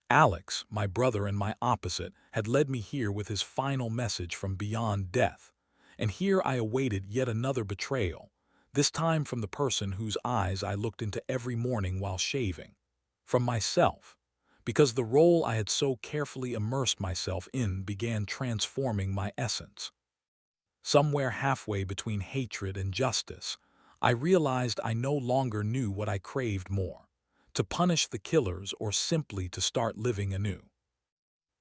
Speaker 1: Alex, my brother and my opposite, had led me here with his final message from beyond death. And here I awaited yet another betrayal, this time from the person whose eyes I looked into every morning while shaving. From myself, because the role I had so carefully immersed myself in began transforming my essence. Somewhere halfway between hatred and justice, I realized I no longer knew what I craved more: to punish the killers or simply to start living anew.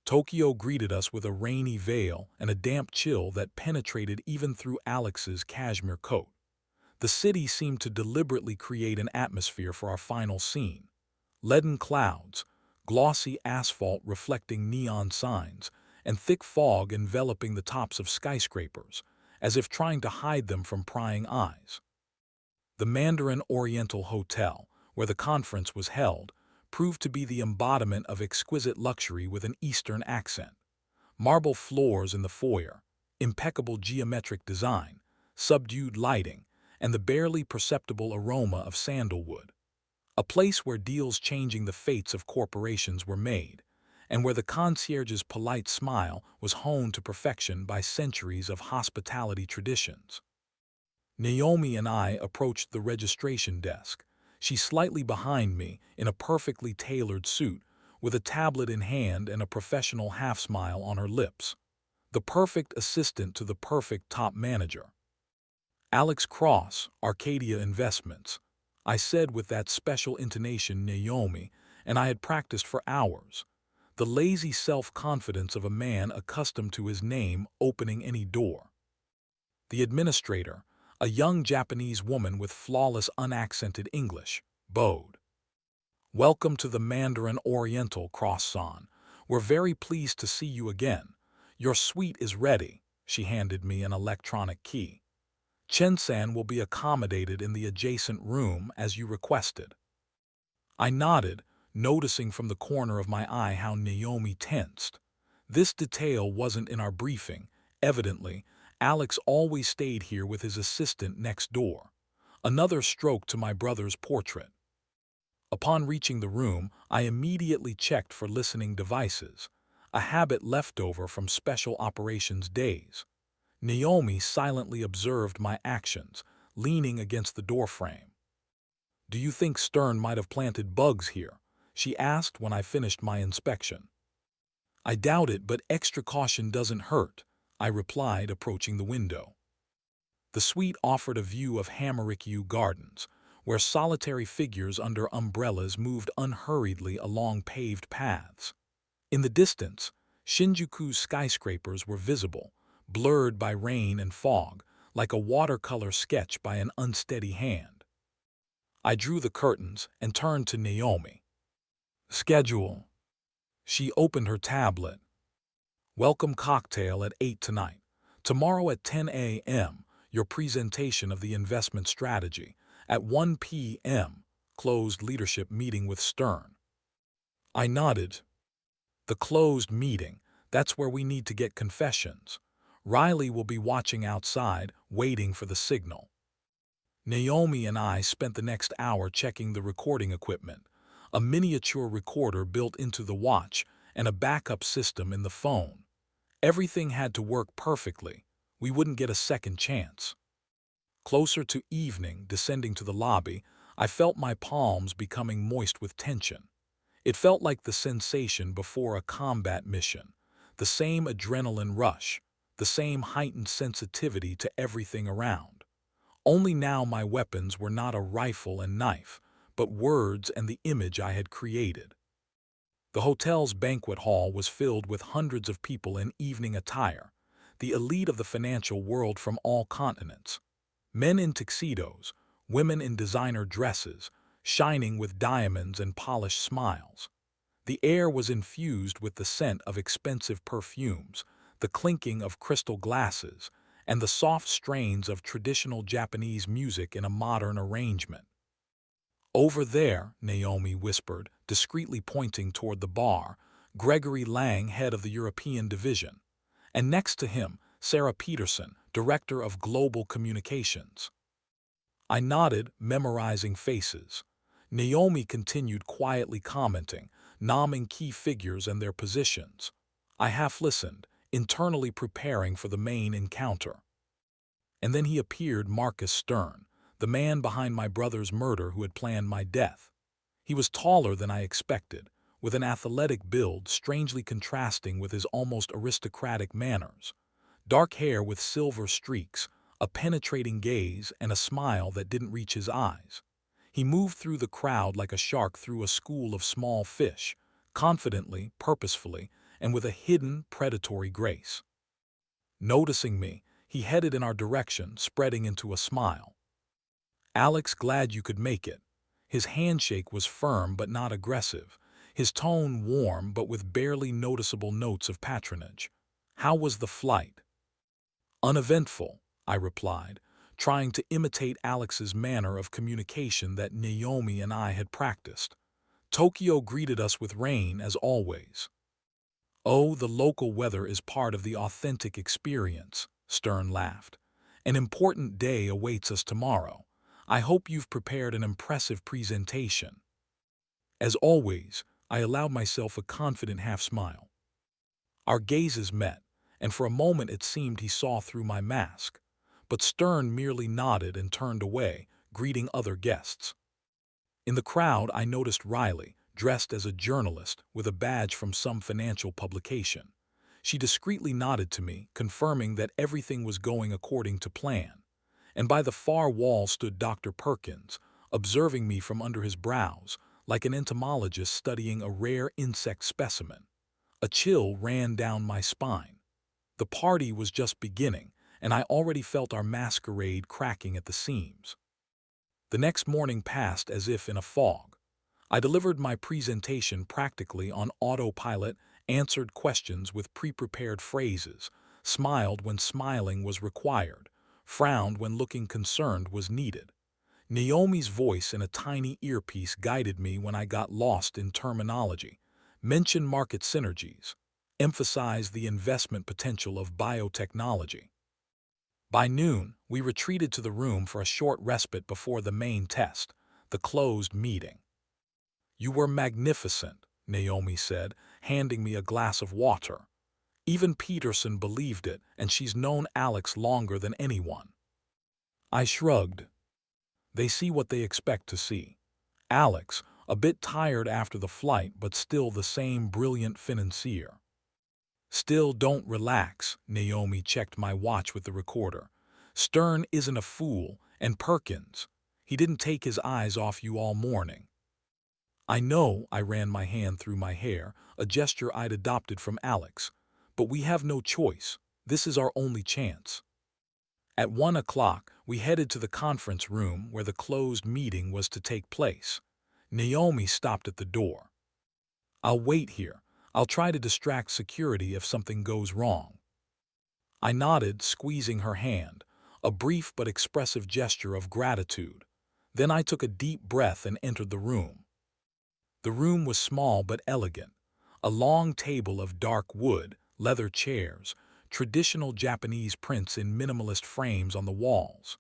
Speaker 1: Tokyo greeted us with a rainy veil and a damp chill that penetrated even through Alex's cashmere coat. The city seemed to deliberately create an atmosphere for our final scene. Leaden clouds, glossy asphalt reflecting neon signs, and thick fog enveloping the tops of skyscrapers, as if trying to hide them from prying eyes. The Mandarin Oriental Hotel, where the conference was held, proved to be the embodiment of exquisite luxury with an Eastern accent. Marble floors in the foyer, impeccable geometric design, subdued lighting, and the barely perceptible aroma of sandalwood. A place where deals changing the fates of corporations were made, and where the concierge's polite smile was honed to perfection by centuries of hospitality traditions. Naomi and I approached the registration desk, she slightly behind me in a perfectly tailored suit, with a tablet in hand and a professional half-smile on her lips. The perfect assistant to the perfect top manager. Alex Cross, Arcadia Investments, I said with that special intonation Naomi and I had practiced for hours. The lazy self-confidence of a man accustomed to his name opening any door. The administrator, a young Japanese woman with flawless unaccented English, bowed. Welcome to the Mandarin Oriental, Cross-san. We're very pleased to see you again. Your suite is ready. She handed me an electronic key. Chen-san will be accommodated in the adjacent room as you requested. I nodded, noticing from the corner of my eye how Naomi tensed. This detail wasn't in our briefing. Evidently, Alex always stayed here with his assistant next door. Another stroke to my brother's portrait. Upon reaching the room, I immediately checked for listening devices, a habit left over from special operations days. Naomi silently observed my actions, leaning against the doorframe. "Do you think Stern might have planted bugs here?" she asked when I finished my inspection. "I doubt it, but extra caution doesn't hurt," I replied, approaching the window. The suite offered a view of Hamarikyu Gardens, where solitary figures under umbrellas moved unhurriedly along paved paths. In the distance, Shinjuku's skyscrapers were visible, blurred by rain and fog, like a watercolor sketch by an unsteady hand. I drew the curtains and turned to Naomi. "Schedule." She opened her tablet. "Welcome cocktail at 8 tonight. Tomorrow at 10 a.m., your presentation of the investment strategy. At 1 p.m., closed leadership meeting with Stern." I nodded. The closed meeting, that's where we need to get confessions. Riley will be watching outside, waiting for the signal. Naomi and I spent the next hour checking the recording equipment, a miniature recorder built into the watch and a backup system in the phone. Everything had to work perfectly. We wouldn't get a second chance. Closer to evening, descending to the lobby, I felt my palms becoming moist with tension. It felt like the sensation before a combat mission, the same adrenaline rush, the same heightened sensitivity to everything around. Only now my weapons were not a rifle and knife, but words and the image I had created. The hotel's banquet hall was filled with hundreds of people in evening attire, the elite of the financial world from all continents. Men in tuxedos, women in designer dresses, shining with diamonds and polished smiles. The air was infused with the scent of expensive perfumes, the clinking of crystal glasses, and the soft strains of traditional Japanese music in a modern arrangement. "Over there," Naomi whispered, discreetly pointing toward the bar, "Gregory Lang, head of the European division. And next to him, Sarah Peterson, director of global communications." I nodded, memorizing faces. Naomi continued quietly commenting, nomming key figures and their positions. I half listened, internally preparing for the main encounter. And then he appeared, Marcus Stern, the man behind my brother's murder who had planned my death. He was taller than I expected, with an athletic build strangely contrasting with his almost aristocratic manners. Dark hair with silver streaks, a penetrating gaze, and a smile that didn't reach his eyes. He moved through the crowd like a shark through a school of small fish, confidently, purposefully, and with a hidden, predatory grace. Noticing me, he headed in our direction, spreading into a smile. "Alex, glad you could make it." His handshake was firm but not aggressive, his tone warm but with barely noticeable notes of patronage. "How was the flight?" "Uneventful," I replied, trying to imitate Alex's manner of communication that Naomi and I had practiced. "Tokyo greeted us with rain, as always." Oh, the local weather is part of the authentic experience, Stern laughed. An important day awaits us tomorrow. I hope you've prepared an impressive presentation. As always, I allowed myself a confident half-smile. Our gazes met, and for a moment it seemed he saw through my mask. But Stern merely nodded and turned away, greeting other guests. In the crowd, I noticed Riley, dressed as a journalist with a badge from some financial publication. She discreetly nodded to me, confirming that everything was going according to plan. And by the far wall stood Dr. Perkins, observing me from under his brows, like an entomologist studying a rare insect specimen. A chill ran down my spine. The party was just beginning, and I already felt our masquerade cracking at the seams. The next morning passed as if in a fog. I delivered my presentation practically on autopilot, answered questions with pre-prepared phrases, smiled when smiling was required, frowned when looking concerned was needed. Naomi's voice in a tiny earpiece guided me when I got lost in terminology, mentioned market synergies, emphasized the investment potential of biotechnology. By noon, we retreated to the room for a short respite before the main test, the closed meeting. You were magnificent, Naomi said, handing me a glass of water. Even Peterson believed it, and she's known Alex longer than anyone. I shrugged. They see what they expect to see. Alex, a bit tired after the flight but still the same brilliant financier. Still don't relax, Naomi checked my watch with the recorder. Stern isn't a fool, and Perkins, he didn't take his eyes off you all morning. I know, I ran my hand through my hair, a gesture I'd adopted from Alex. But we have no choice. This is our only chance. At 1 o'clock, we headed to the conference room where the closed meeting was to take place. Naomi stopped at the door. I'll wait here. I'll try to distract security if something goes wrong. I nodded, squeezing her hand, a brief but expressive gesture of gratitude. Then I took a deep breath and entered the room. The room was small but elegant. A long table of dark wood, leather chairs, traditional Japanese prints in minimalist frames on the walls.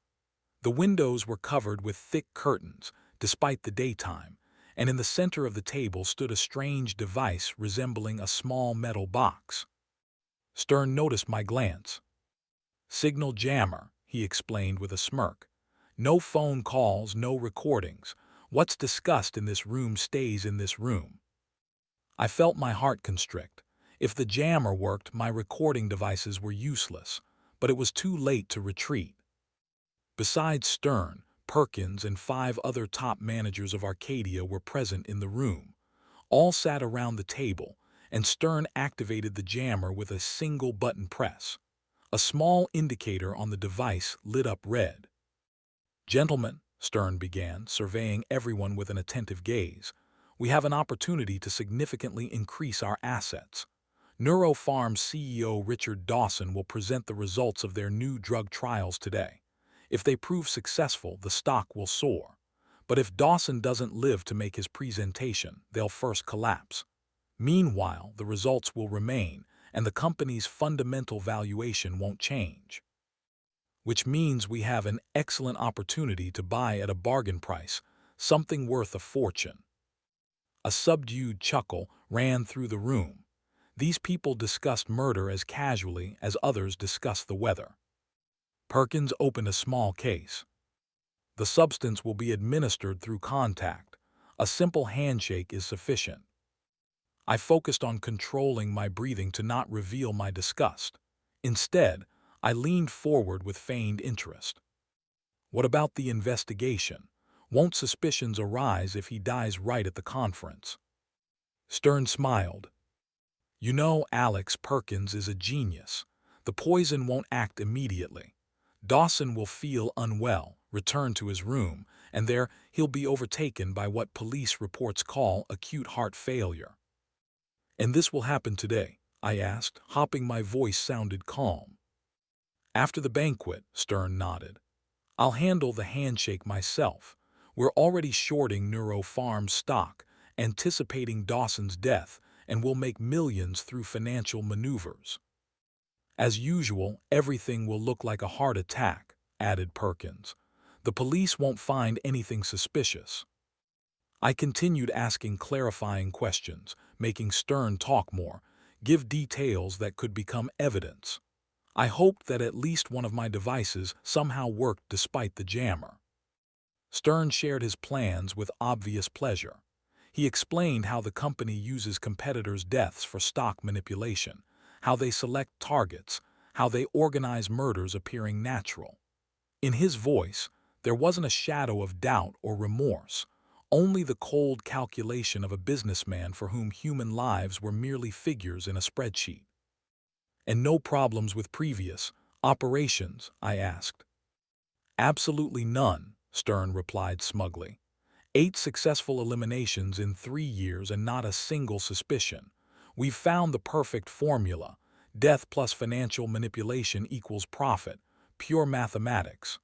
Speaker 1: The windows were covered with thick curtains, despite the daytime, and in the center of the table stood a strange device resembling a small metal box. Stern noticed my glance. Signal jammer, he explained with a smirk. No phone calls, no recordings. What's discussed in this room stays in this room. I felt my heart constrict. If the jammer worked, my recording devices were useless, but it was too late to retreat. Besides Stern, Perkins and 5 other top managers of Arcadia were present in the room. All sat around the table, and Stern activated the jammer with a single button press. A small indicator on the device lit up red. Gentlemen, Stern began, surveying everyone with an attentive gaze, we have an opportunity to significantly increase our assets. Neuropharm's CEO Richard Dawson will present the results of their new drug trials today. If they prove successful, the stock will soar. But if Dawson doesn't live to make his presentation, they'll first collapse. Meanwhile, the results will remain, and the company's fundamental valuation won't change. Which means we have an excellent opportunity to buy at a bargain price, something worth a fortune. A subdued chuckle ran through the room. These people discussed murder as casually as others discussed the weather. Perkins opened a small case. The substance will be administered through contact. A simple handshake is sufficient. I focused on controlling my breathing to not reveal my disgust. Instead, I leaned forward with feigned interest. What about the investigation? Won't suspicions arise if he dies right at the conference? Stern smiled. You know, Alex, Perkins is a genius. The poison won't act immediately. Dawson will feel unwell, return to his room, and there he'll be overtaken by what police reports call acute heart failure. And this will happen today, I asked, hoping my voice sounded calm. After the banquet, Stern nodded. I'll handle the handshake myself. We're already shorting Neuropharm's stock, anticipating Dawson's death, and we'll make millions through financial maneuvers. As usual, everything will look like a heart attack, added Perkins. The police won't find anything suspicious. I continued asking clarifying questions, making Stern talk more, give details that could become evidence. I hoped that at least one of my devices somehow worked despite the jammer. Stern shared his plans with obvious pleasure. He explained how the company uses competitors' deaths for stock manipulation, how they select targets, how they organize murders appearing natural. In his voice, there wasn't a shadow of doubt or remorse, only the cold calculation of a businessman for whom human lives were merely figures in a spreadsheet. And no problems with previous operations, I asked. Absolutely none, Stern replied smugly. 8 successful eliminations in 3 years and not a single suspicion. We've found the perfect formula. Death plus financial manipulation equals profit. Pure mathematics.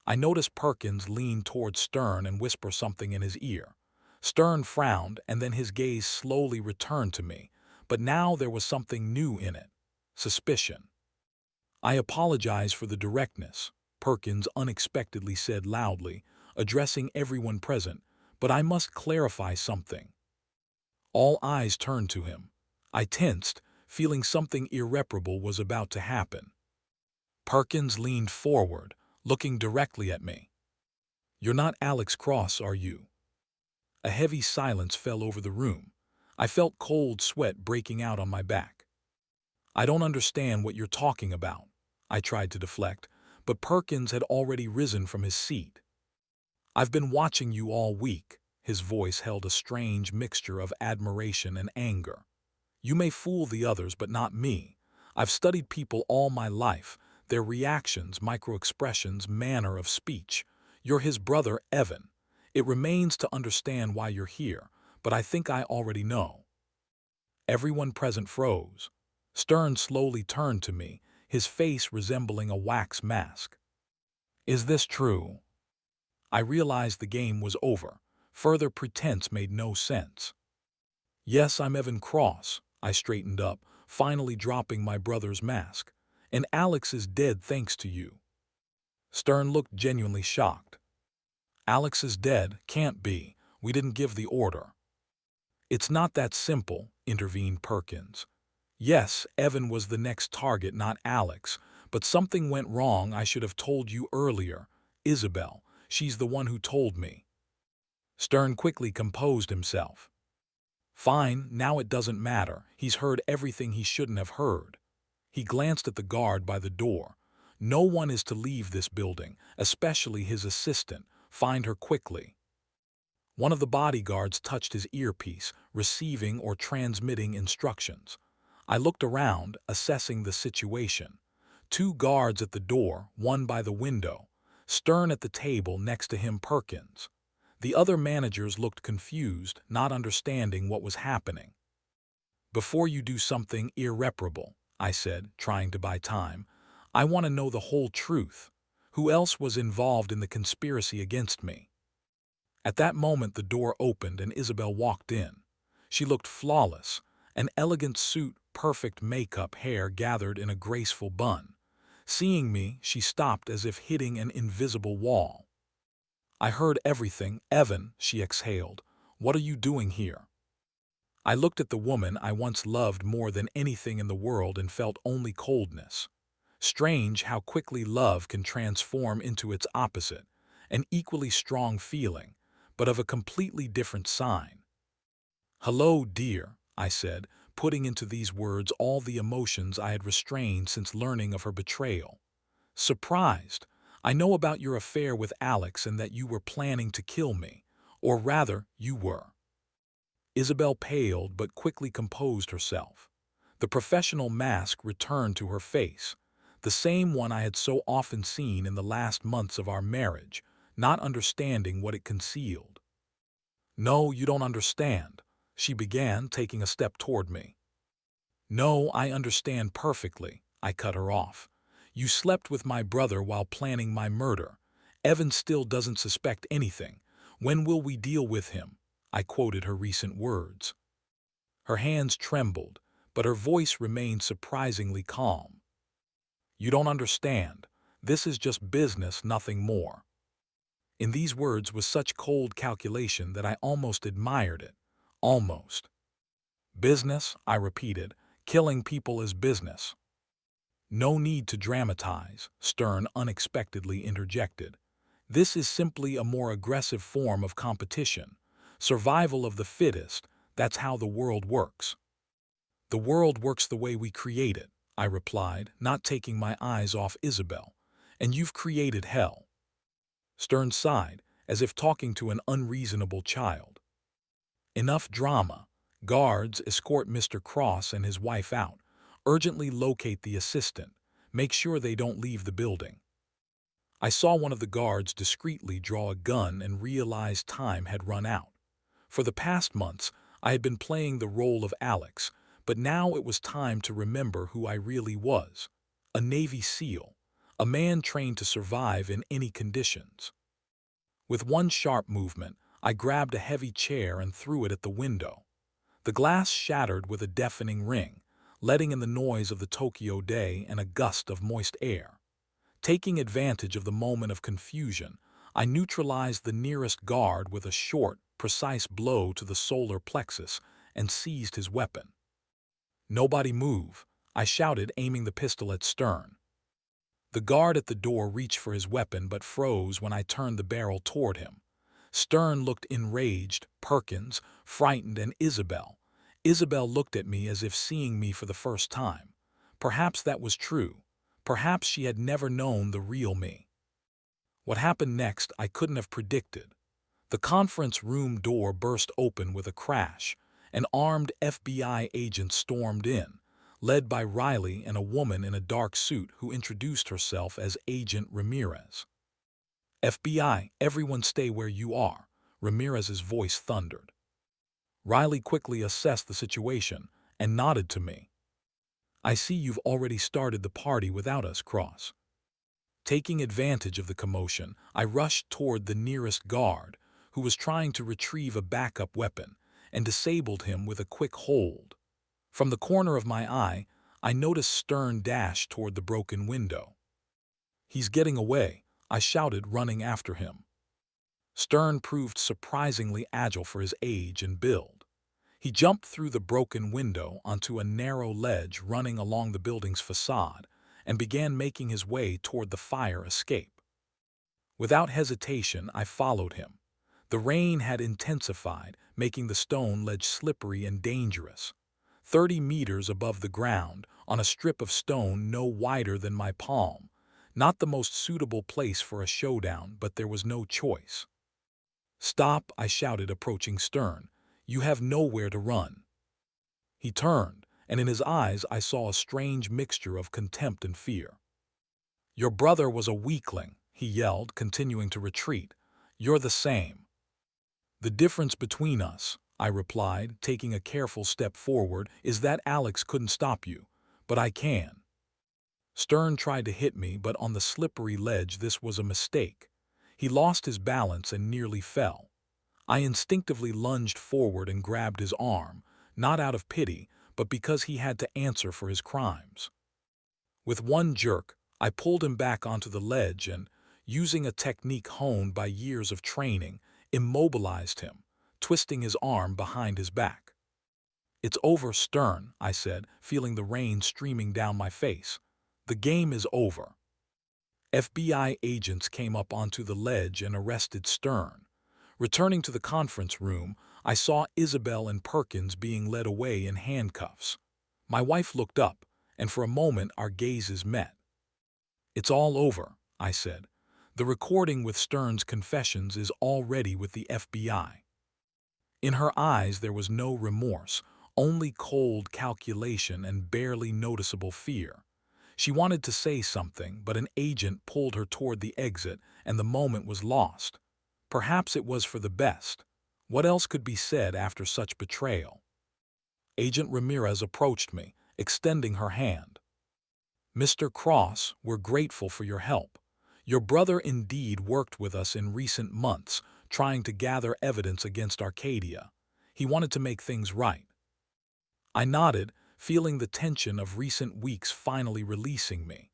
Speaker 1: I noticed Perkins lean toward Stern and whisper something in his ear. Stern frowned, and then his gaze slowly returned to me, but now there was something new in it. Suspicion. I apologize for the directness, Perkins unexpectedly said loudly, addressing everyone present, but I must clarify something. All eyes turned to him. I tensed, feeling something irreparable was about to happen. Perkins leaned forward, looking directly at me. You're not Alex Cross, are you? A heavy silence fell over the room. I felt cold sweat breaking out on my back. I don't understand what you're talking about, I tried to deflect, but Perkins had already risen from his seat. I've been watching you all week. His voice held a strange mixture of admiration and anger. You may fool the others, but not me. I've studied people all my life, their reactions, microexpressions, manner of speech. You're his brother, Evan. It remains to understand why you're here, but I think I already know. Everyone present froze. Stern slowly turned to me, his face resembling a wax mask. Is this true? I realized the game was over. Further pretense made no sense. Yes, I'm Evan Cross. I straightened up, finally dropping my brother's mask. And Alex is dead thanks to you. Stern looked genuinely shocked. Alex is dead, can't be. We didn't give the order. It's not that simple, intervened Perkins. Yes, Evan was the next target, not Alex, but something went wrong. I should have told you earlier. Isabel, she's the one who told me. Stern quickly composed himself. Fine, now it doesn't matter. He's heard everything he shouldn't have heard. He glanced at the guard by the door. No one is to leave this building, especially his assistant. Find her quickly. One of the bodyguards touched his earpiece, receiving or transmitting instructions. I looked around, assessing the situation. 2 guards at the door, one by the window. Stern at the table next to him, Perkins. The other managers looked confused, not understanding what was happening. Before you do something irreparable, I said, trying to buy time, I want to know the whole truth. Who else was involved in the conspiracy against me? At that moment the door opened and Isabel walked in. She looked flawless, an elegant suit, perfect makeup, hair gathered in a graceful bun. Seeing me, she stopped as if hitting an invisible wall. I heard everything. Evan, she exhaled. What are you doing here? I looked at the woman I once loved more than anything in the world and felt only coldness. Strange how quickly love can transform into its opposite, an equally strong feeling, but of a completely different sign. Hello, dear, I said, putting into these words all the emotions I had restrained since learning of her betrayal. Surprised. I know about your affair with Alex and that you were planning to kill me. Or rather, you were. Isabel paled but quickly composed herself. The professional mask returned to her face, the same one I had so often seen in the last months of our marriage, not understanding what it concealed. No, you don't understand, she began, taking a step toward me. No, I understand perfectly, I cut her off. You slept with my brother while planning my murder. Evan still doesn't suspect anything. When will we deal with him? I quoted her recent words. Her hands trembled, but her voice remained surprisingly calm. "You don't understand. This is just business, nothing more." In these words was such cold calculation that I almost admired it. Almost. "Business," I repeated. "Killing people is business." "No need to dramatize," Stern unexpectedly interjected. "This is simply a more aggressive form of competition. Survival of the fittest, that's how the world works." "The world works the way we create it," I replied, not taking my eyes off Isabel. "And you've created hell." Stern sighed, as if talking to an unreasonable child. "Enough drama. Guards, escort Mr. Cross and his wife out. Urgently locate the assistant. Make sure they don't leave the building." I saw one of the guards discreetly draw a gun and realized time had run out. For the past months, I had been playing the role of Alex, but now it was time to remember who I really was. A Navy SEAL. A man trained to survive in any conditions. With one sharp movement, I grabbed a heavy chair and threw it at the window. The glass shattered with a deafening ring, letting in the noise of the Tokyo day and a gust of moist air. Taking advantage of the moment of confusion, I neutralized the nearest guard with a short, precise blow to the solar plexus and seized his weapon. "Nobody move," I shouted, aiming the pistol at Stern. The guard at the door reached for his weapon but froze when I turned the barrel toward him. Stern looked enraged, Perkins, frightened, and Isabel. Isabel looked at me as if seeing me for the first time. Perhaps that was true. Perhaps she had never known the real me. What happened next I couldn't have predicted. The conference room door burst open with a crash. An armed FBI agent stormed in, led by Riley and a woman in a dark suit who introduced herself as Agent Ramirez. "FBI, everyone stay where you are," Ramirez's voice thundered. Riley quickly assessed the situation and nodded to me. "I see you've already started the party without us, Cross." Taking advantage of the commotion, I rushed toward the nearest guard, who was trying to retrieve a backup weapon, and disabled him with a quick hold. From the corner of my eye, I noticed Stern dash toward the broken window. "He's getting away," I shouted, running after him. Stern proved surprisingly agile for his age and build. He jumped through the broken window onto a narrow ledge running along the building's facade and began making his way toward the fire escape. Without hesitation, I followed him. The rain had intensified, making the stone ledge slippery and dangerous. 30 meters above the ground, on a strip of stone no wider than my palm. Not the most suitable place for a showdown, but there was no choice. "Stop," I shouted, approaching Stern. "You have nowhere to run." He turned, and in his eyes I saw a strange mixture of contempt and fear. "Your brother was a weakling," he yelled, continuing to retreat. "You're the same." "The difference between us," I replied, taking a careful step forward, "is that Alex couldn't stop you, but I can." Stern tried to hit me, but on the slippery ledge this was a mistake. He lost his balance and nearly fell. I instinctively lunged forward and grabbed his arm, not out of pity, but because he had to answer for his crimes. With one jerk, I pulled him back onto the ledge and, using a technique honed by years of training, immobilized him, twisting his arm behind his back. "It's over, Stern," I said, feeling the rain streaming down my face. "The game is over." FBI agents came up onto the ledge and arrested Stern. Returning to the conference room, I saw Isabel and Perkins being led away in handcuffs. My wife looked up, and for a moment our gazes met. "It's all over," I said. "The recording with Stern's confessions is already with the FBI." In her eyes there was no remorse, only cold calculation and barely noticeable fear. She wanted to say something, but an agent pulled her toward the exit, and the moment was lost. Perhaps it was for the best. What else could be said after such betrayal? Agent Ramirez approached me, extending her hand. "Mr. Cross, we're grateful for your help. Your brother indeed worked with us in recent months, trying to gather evidence against Arcadia. He wanted to make things right." I nodded, feeling the tension of recent weeks finally releasing me.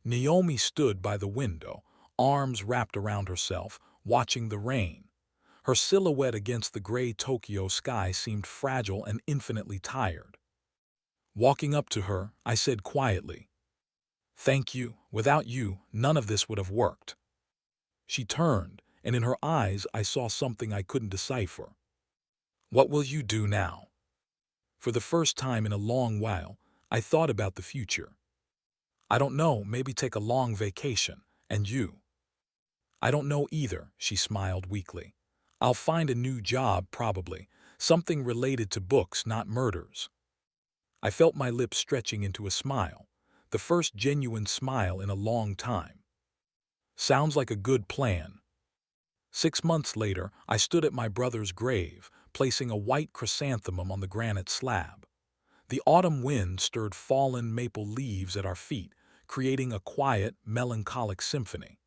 Speaker 1: Naomi stood by the window, arms wrapped around herself, watching the rain. Her silhouette against the gray Tokyo sky seemed fragile and infinitely tired. Walking up to her, I said quietly, "Thank you. Without you, none of this would have worked." She turned, and in her eyes I saw something I couldn't decipher. "What will you do now?" For the first time in a long while, I thought about the future. "I don't know, maybe take a long vacation. And you?" "I don't know either," she smiled weakly. "I'll find a new job, probably. Something related to books, not murders." I felt my lips stretching into a smile, the first genuine smile in a long time. "Sounds like a good plan." 6 months later, I stood at my brother's grave, placing a white chrysanthemum on the granite slab. The autumn wind stirred fallen maple leaves at our feet, creating a quiet, melancholic symphony.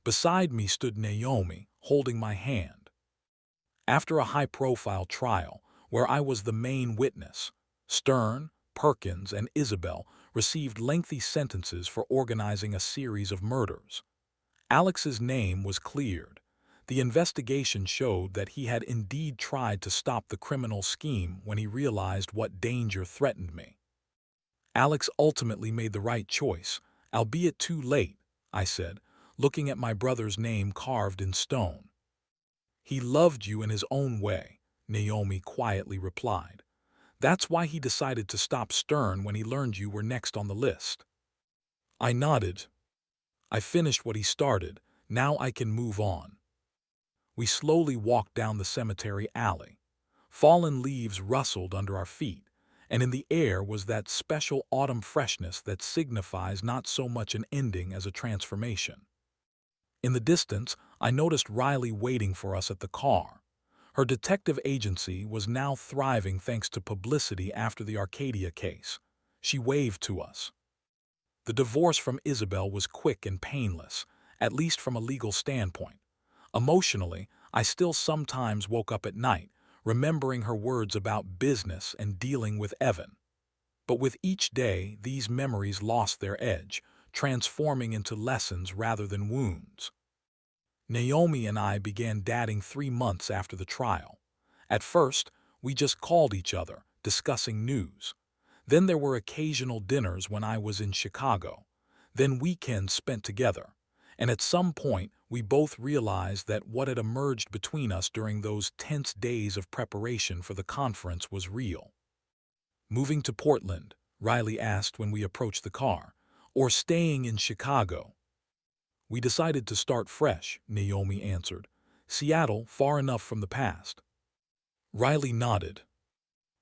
Speaker 1: Beside me stood Naomi, holding my hand. After a high-profile trial, where I was the main witness, Stern, Perkins, and Isabel received lengthy sentences for organizing a series of murders. Alex's name was cleared. The investigation showed that he had indeed tried to stop the criminal scheme when he realized what danger threatened me. "Alex ultimately made the right choice, albeit too late," I said, looking at my brother's name carved in stone. "He loved you in his own way," Naomi quietly replied. "That's why he decided to stop Stern when he learned you were next on the list." I nodded. "I finished what he started. Now I can move on." We slowly walked down the cemetery alley. Fallen leaves rustled under our feet, and in the air was that special autumn freshness that signifies not so much an ending as a transformation. In the distance, I noticed Riley waiting for us at the car. Her detective agency was now thriving thanks to publicity after the Arcadia case. She waved to us. The divorce from Isabel was quick and painless, at least from a legal standpoint. Emotionally, I still sometimes woke up at night, remembering her words about business and dealing with Evan. But with each day, these memories lost their edge, transforming into lessons rather than wounds. Naomi and I began dating 3 months after the trial. At first, we just called each other, discussing news. Then there were occasional dinners when I was in Chicago. Then weekends spent together. And at some point, we both realized that what had emerged between us during those tense days of preparation for the conference was real. "Moving to Portland?" Riley asked when we approached the car. "Or staying in Chicago?" "We decided to start fresh," Naomi answered. "Seattle, far enough from the past." Riley nodded.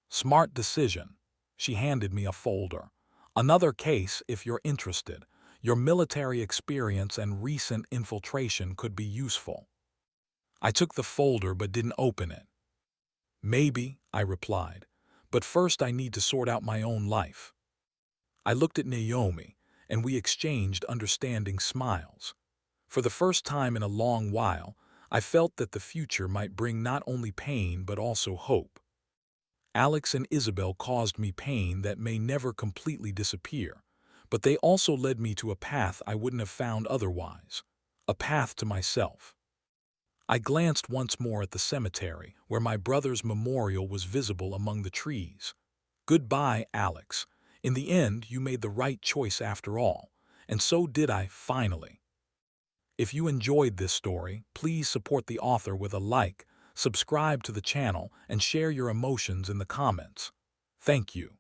Speaker 1: "Smart decision." She handed me a folder. "Another case if you're interested. Your military experience and recent infiltration could be useful." I took the folder but didn't open it. "Maybe," I replied, "but first I need to sort out my own life." I looked at Naomi, and we exchanged understanding smiles. For the first time in a long while, I felt that the future might bring not only pain but also hope. Alex and Isabel caused me pain that may never completely disappear, but they also led me to a path I wouldn't have found otherwise, a path to myself. I glanced once more at the cemetery, where my brother's memorial was visible among the trees. "Goodbye, Alex. In the end, you made the right choice after all, and so did I, finally." If you enjoyed this story, please support the author with a like, subscribe to the channel, and share your emotions in the comments. Thank you.